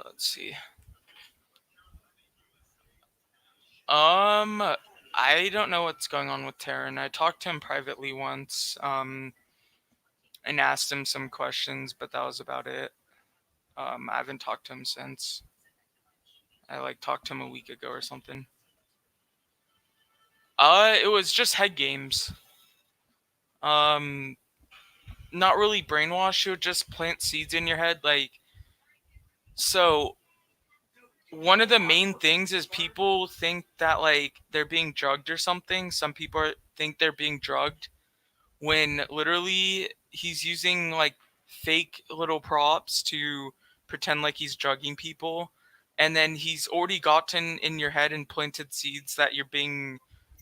Let's see. I don't know what's going on with Taryn. I talked to him privately once, and asked him some questions, but that was about it. I haven't talked to him since. I like talked to him a week ago or something. It was just head games. Um, Not really brainwash. It would just plant seeds in your head, like so. One of the main things is people think that like they're being drugged or something. Some people think they're being drugged when literally he's using like fake little props to pretend like he's drugging people, and then he's already gotten in your head and planted seeds that you're being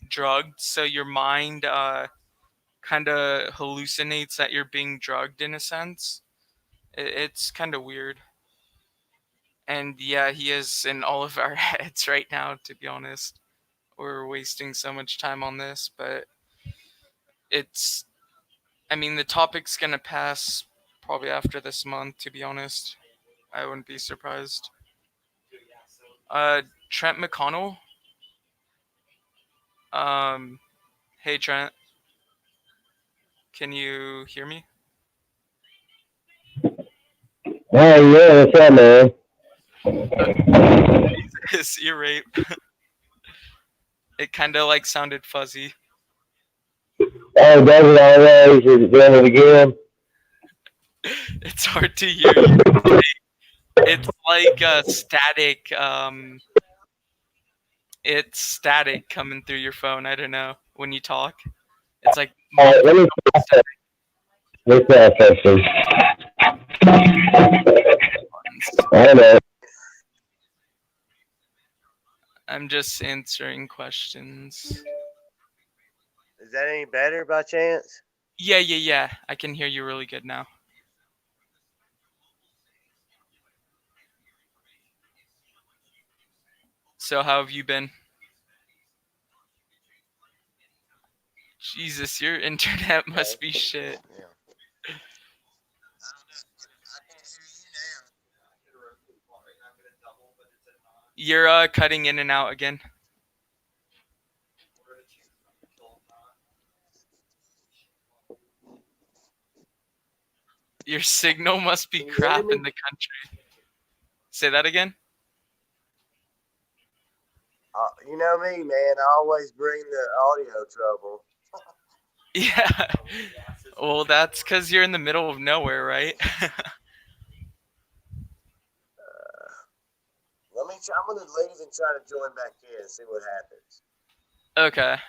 drugged, so your mind kind of hallucinates that you're being drugged in a sense. It's kind of weird. And yeah, he is in all of our heads right now, to be honest. We're wasting so much time on this, but it's I mean, the topic's gonna pass probably after this month, to be honest. I wouldn't be surprised. Trent McConnell. Um, hey Trent, can you hear me? Oh yeah, what's up, man? Jesus, ear rape. It kind of like sounded fuzzy. Oh, does it always? Is it doing it again? It's hard to hear you. It's like static. It's static coming through your phone. I don't know when you talk. It's like All right, muffled static. let's something. Ones. I don't know. I'm just answering questions. Is that any better by chance? Yeah. I can hear you really good now. So how have you been? Jesus, your internet must be shit. Yeah. You're cutting in and out again. Your signal must be Can you hear crap me? in the country. Say that again? You know me, man. I always bring the audio trouble. Yeah. Well, that's because you're in the middle of nowhere, right? Let me. I'm gonna leave and try to join back in and see what happens. Okay.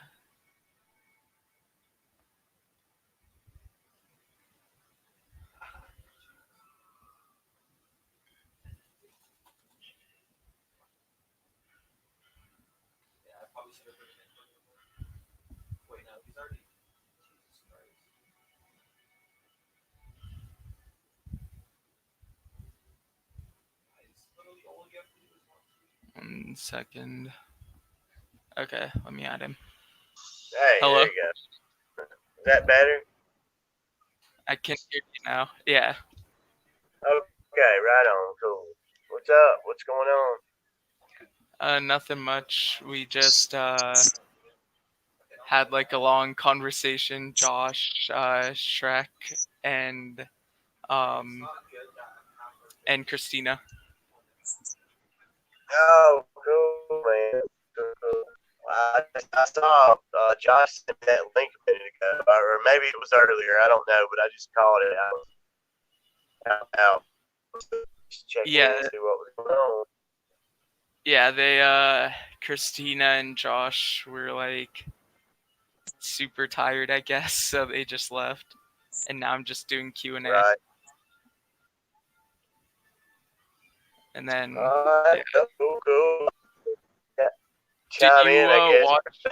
One second. Okay, let me add him. Hey, Hello? there you go. Is that better? I can hear you now. Yeah. Okay, right on. Cool. What's up? What's going on? Nothing much. We just had like a long conversation, Josh, Shrek, and and Christina. Oh, cool, man. Cool. I saw Josh sent that link a minute ago, or maybe it was earlier. I don't know, but I just called it out. Just check in and see what was going on. Yeah, they Christina and Josh were like super tired, I guess, so they just left, and now I'm just doing Q&A. Right. And then yeah. Cool. Yeah. Did Chime you in, I guess. watch?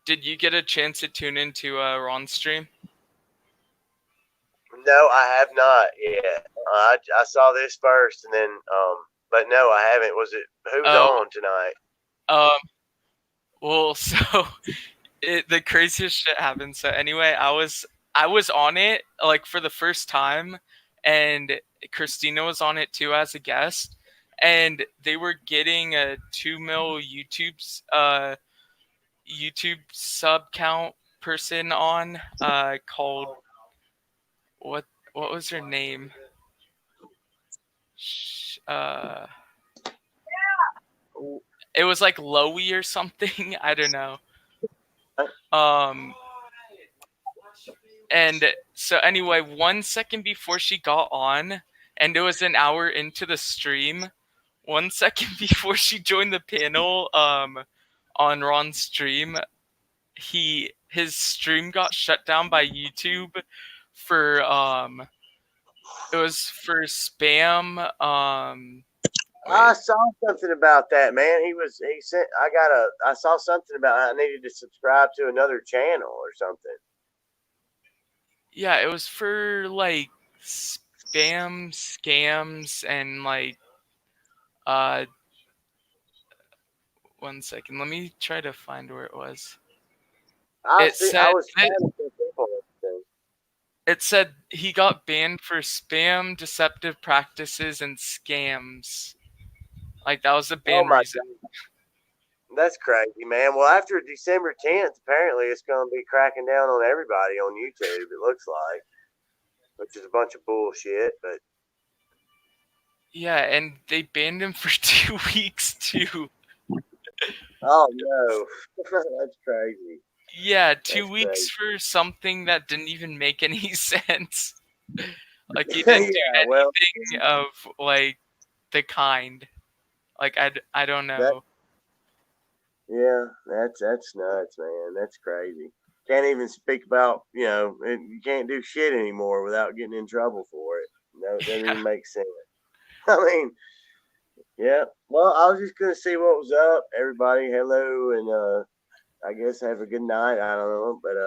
Did you get a chance to tune into Ron's stream? No, I have not yet. I saw this first, and then but no, I haven't. Was it who's on tonight? Well, so the craziest shit happened. So anyway, I was on it like for the first time, and Christina was on it too as a guest, and they were getting a 2 mil YouTube sub count person on called what was her name? It was like Loey or something. I don't know. And so anyway, 1 second before she got on, and it was an hour into the stream, 1 second before she joined the panel on Ron's stream, his stream got shut down by YouTube for it was for spam. I saw something about that, man. He said I saw something about I needed to subscribe to another channel or something. Yeah, it was for like spam scams and like 1 second. Let me try to find where it was. It said he got banned for spam, deceptive practices, and scams. Like that was the ban reason. God. That's crazy, man. Well, after December 10th, apparently it's going to be cracking down on everybody on YouTube. It looks like, which is a bunch of bullshit. But yeah, and they banned him for 2 weeks too. Oh no, that's crazy. Yeah, 2 weeks for something that didn't even make any sense. Like he didn't do anything of like the kind. Like I don't know. That's nuts, man. That's crazy. Can't even speak about you can't do shit anymore without getting in trouble for it. No, it doesn't even make sense. I mean, yeah. Well, I was just gonna see what was up, everybody. Hello, and I guess have a good night. I don't know, but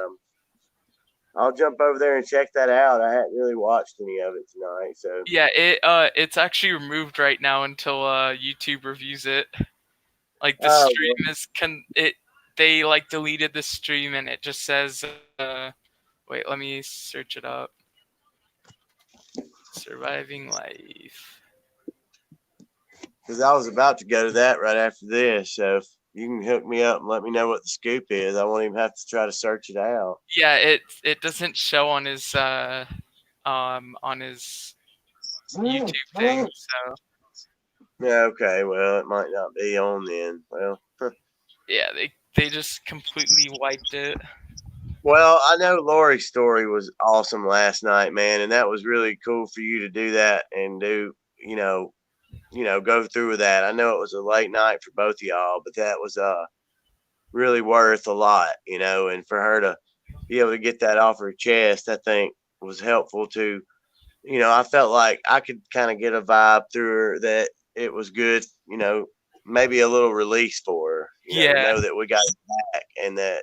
I'll jump over there and check that out. I hadn't really watched any of it tonight, so yeah, it's actually removed right now until YouTube reviews it. Like the stream is they like deleted the stream and it just says wait, let me search it up. Surviving life. Because I was about to go to that right after this, so if you can hook me up and let me know what the scoop is, I won't even have to try to search it out. Yeah, it doesn't show on his YouTube thing, so. Yeah, okay, well, it might not be on then. Well, yeah, they just completely wiped it. Well, I know Lori's story was awesome last night, man, and that was really cool for you to do that and do, go through with that. I know it was a late night for both of y'all, but that was really worth a lot, and for her to be able to get that off her chest, I think was helpful to, I felt like I could kind of get a vibe through her that it was good, maybe a little release for her, know that we got it back and that,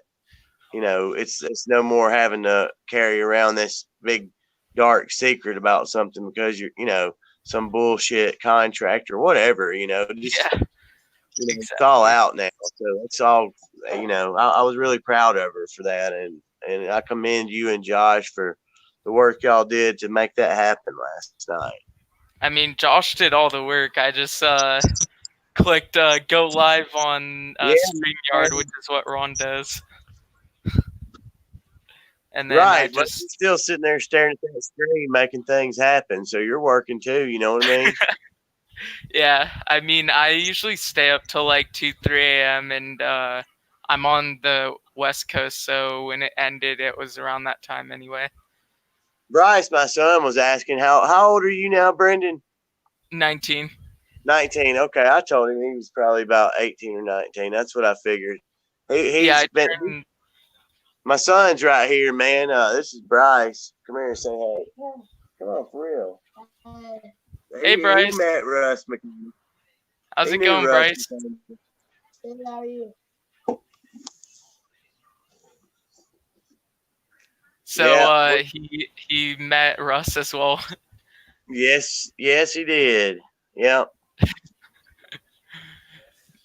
it's no more having to carry around this big dark secret about something because you're, some bullshit contract or whatever, just, it's all out now. So it's all, I was really proud of her for that. And I commend you and Josh for the work y'all did to make that happen last night. I mean, Josh did all the work. I just clicked go live on StreamYard, which is what Ron does. and then I Right, but just you're still sitting there staring at that screen, making things happen. So you're working too. You know what I mean? yeah. I mean, I usually stay up till like 2, 3 a.m. and I'm on the West Coast, so when it ended, it was around that time anyway. Bryce, my son, was asking how old are you now, Brendan? 19. 19. Okay, I told him he was probably about 18 or 19. That's what I figured. Yeah, He's I been. turned. My son's right here, man. This is Bryce. Come here and say hey. Come on, for real. Hey, He Bryce. met Russ McKinney. How's He it knew going, Russ Bryce? McKinney. How are you? So Yeah. he met Russ as well. Yes, he did. Yeah.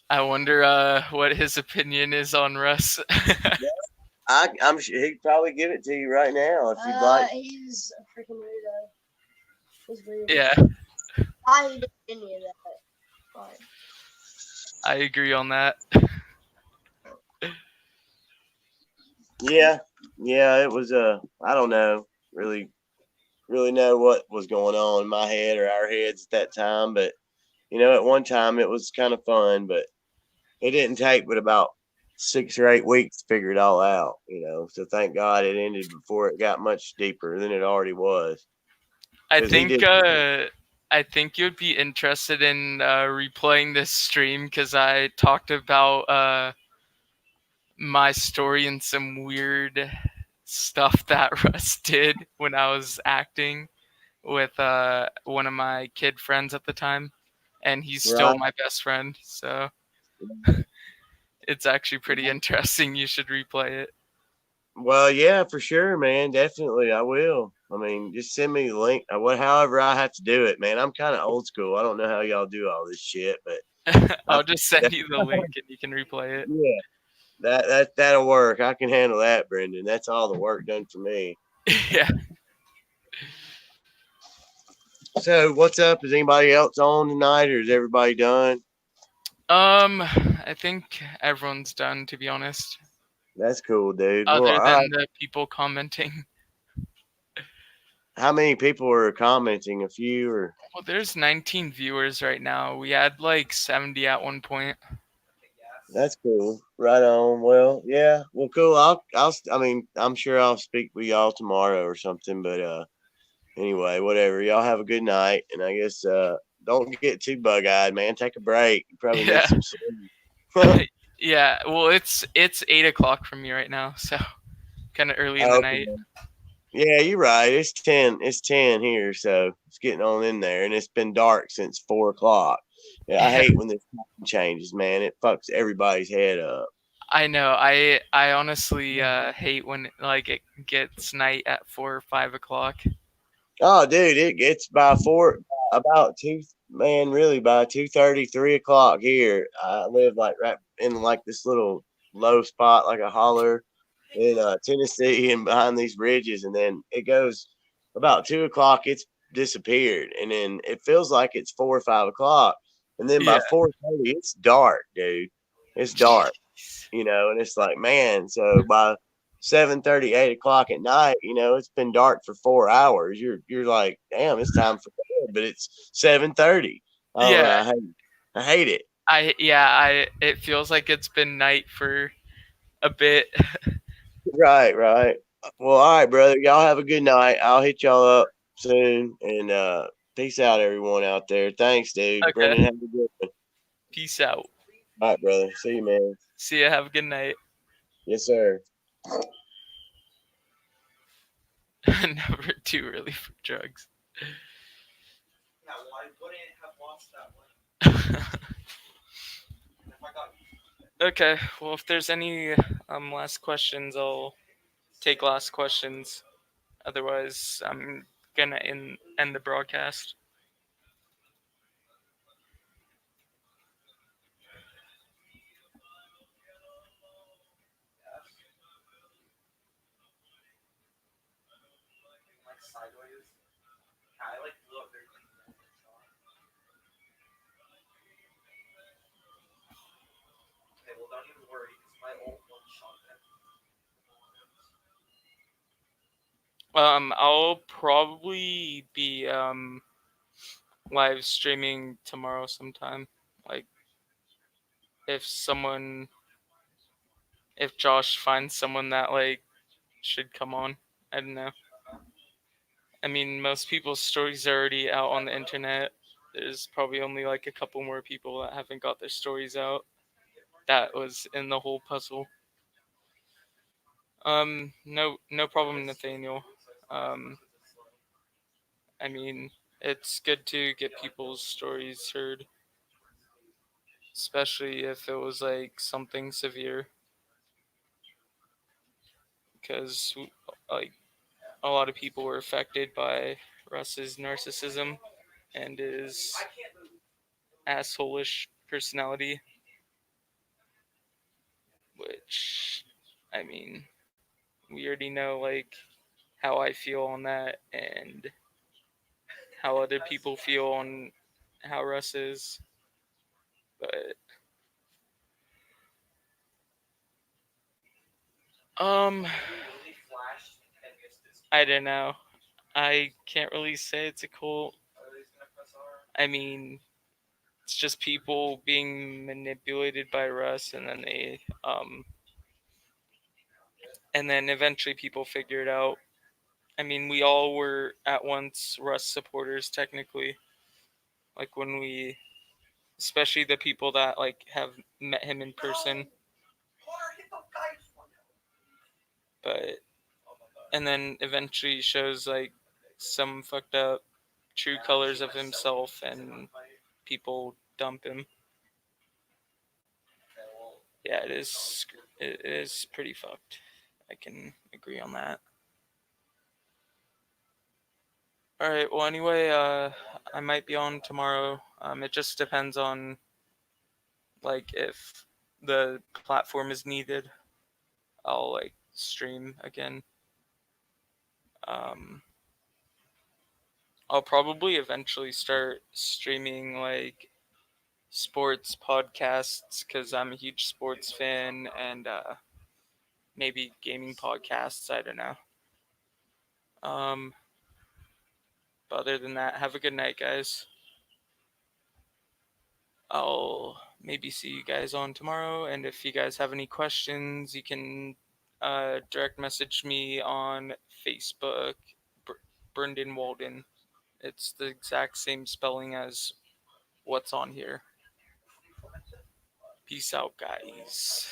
I wonder what his opinion is on Russ. I'm sure he'd probably give it to you right now if you'd like. He's a freaking weirdo. He's weird. Yeah, I didn't do any of that. Fine. I agree on that. Yeah. Yeah, it was I don't know, really know what was going on in my head or our heads at that time, but at one time it was kind of fun, but it didn't take but about 6 or 8 weeks to figure it all out. So thank God it ended before it got much deeper than it already was. I 'Cause he think did. I think you'd be interested in replaying this stream because I talked about my story and some weird stuff that Russ did when I was acting with one of my kid friends at the time, and he's still Right. my best friend. So it's actually pretty interesting. You should replay it. Well, yeah, for sure, man. Definitely, I will. I mean, just send me the link. However I have to do it, man. I'm kind of old school. I don't know how y'all do all this shit, but I I'll just send you the link and you can replay it. yeah, that'll work. I can handle that, Brendan. That's all the work done for me. Yeah. So, what's up? Is anybody else on tonight, or is everybody done? I think everyone's done, to be honest, That's cool, dude. Well, other all than right. the people commenting. How many people are commenting? A few, or Well, there's 19 viewers right now. We had like 70 at one point. that's cool. Right on. Well, yeah. Well, cool. I mean, I'm sure I'll speak with y'all tomorrow or something. But anyway, whatever. Y'all have a good night, and I guess don't get too bug eyed, man. Take a break. You probably need Yeah. some sleep. Yeah. Well, it's 8 o'clock for me right now, so kind of early in the Okay. night. Yeah, you're right. It's 10. It's 10 here, so it's getting on in there, and it's been dark since 4 o'clock. Yeah, I Yeah. hate when this time changes, man. It fucks everybody's head up. I know. I honestly hate when like it gets night at 4 or 5 o'clock. Oh, dude, it gets by about two, man, really by 2:30, 3 o'clock here. I live like right in like this little low spot, like a holler in Tennessee, and behind these ridges, and then it goes about 2 o'clock. It's disappeared, and then it feels like it's 4 or 5 o'clock, and then by Yeah. 4:30, it's dark, dude. It's dark, and it's like, man. So by 7:30, 8 o'clock at night, it's been dark for 4 hours. You're like, damn, it's time for bed, but it's 7:30. I don't know. Yeah. I hate it. I it feels like it's been night for a bit. Right, right. Well, all right, brother. Y'all have a good night. I'll hit y'all up soon, and peace out, everyone out there. Thanks, dude. Brendan, Okay. have a good one. Peace out. All right, brother. See you, man. See ya. Have a good night. Yes, sir. Never too early for drugs. Yeah, well, I wouldn't have lost that one if I got. Okay. Well, if there's any last questions, I'll take last questions. Otherwise, I'm gonna end the broadcast. Like sideways. I like blew up very quickly. Okay, well, don't even worry, because my old one shot that. I'll probably be live streaming tomorrow sometime. Like if Josh finds someone that like should come on. I don't know. I mean, most people's stories are already out on the internet. There's probably only like a couple more people that haven't got their stories out. That was in the whole puzzle. No problem, Nathaniel. Um, I mean, it's good to get people's stories heard, especially if it was like something severe, because like a lot of people were affected by Russ's narcissism and his assholish personality, which, I mean, we already know like how I feel on that and how other people feel on how Russ is, but um, I don't know. I can't really say it's a cult. I mean, it's just people being manipulated by Russ, and then eventually people figure it out. I mean, we all were at once Russ supporters technically. Like when we, especially the people that like have met him in person, but and then eventually shows like some fucked up true colors of himself and people dump him. Yeah, it is pretty fucked. I can agree on that. All right. Well, anyway, I might be on tomorrow. It just depends on like if the platform is needed. I'll like stream again. Um, I'll probably eventually start streaming like sports podcasts because I'm a huge sports fan, and maybe gaming podcasts. I don't know. Um, but other than that, have a good night, guys. I'll maybe see you guys on tomorrow, and if you guys have any questions, you can direct message me on Facebook, Brendan Walden. It's the exact same spelling as what's on here. Peace out, guys.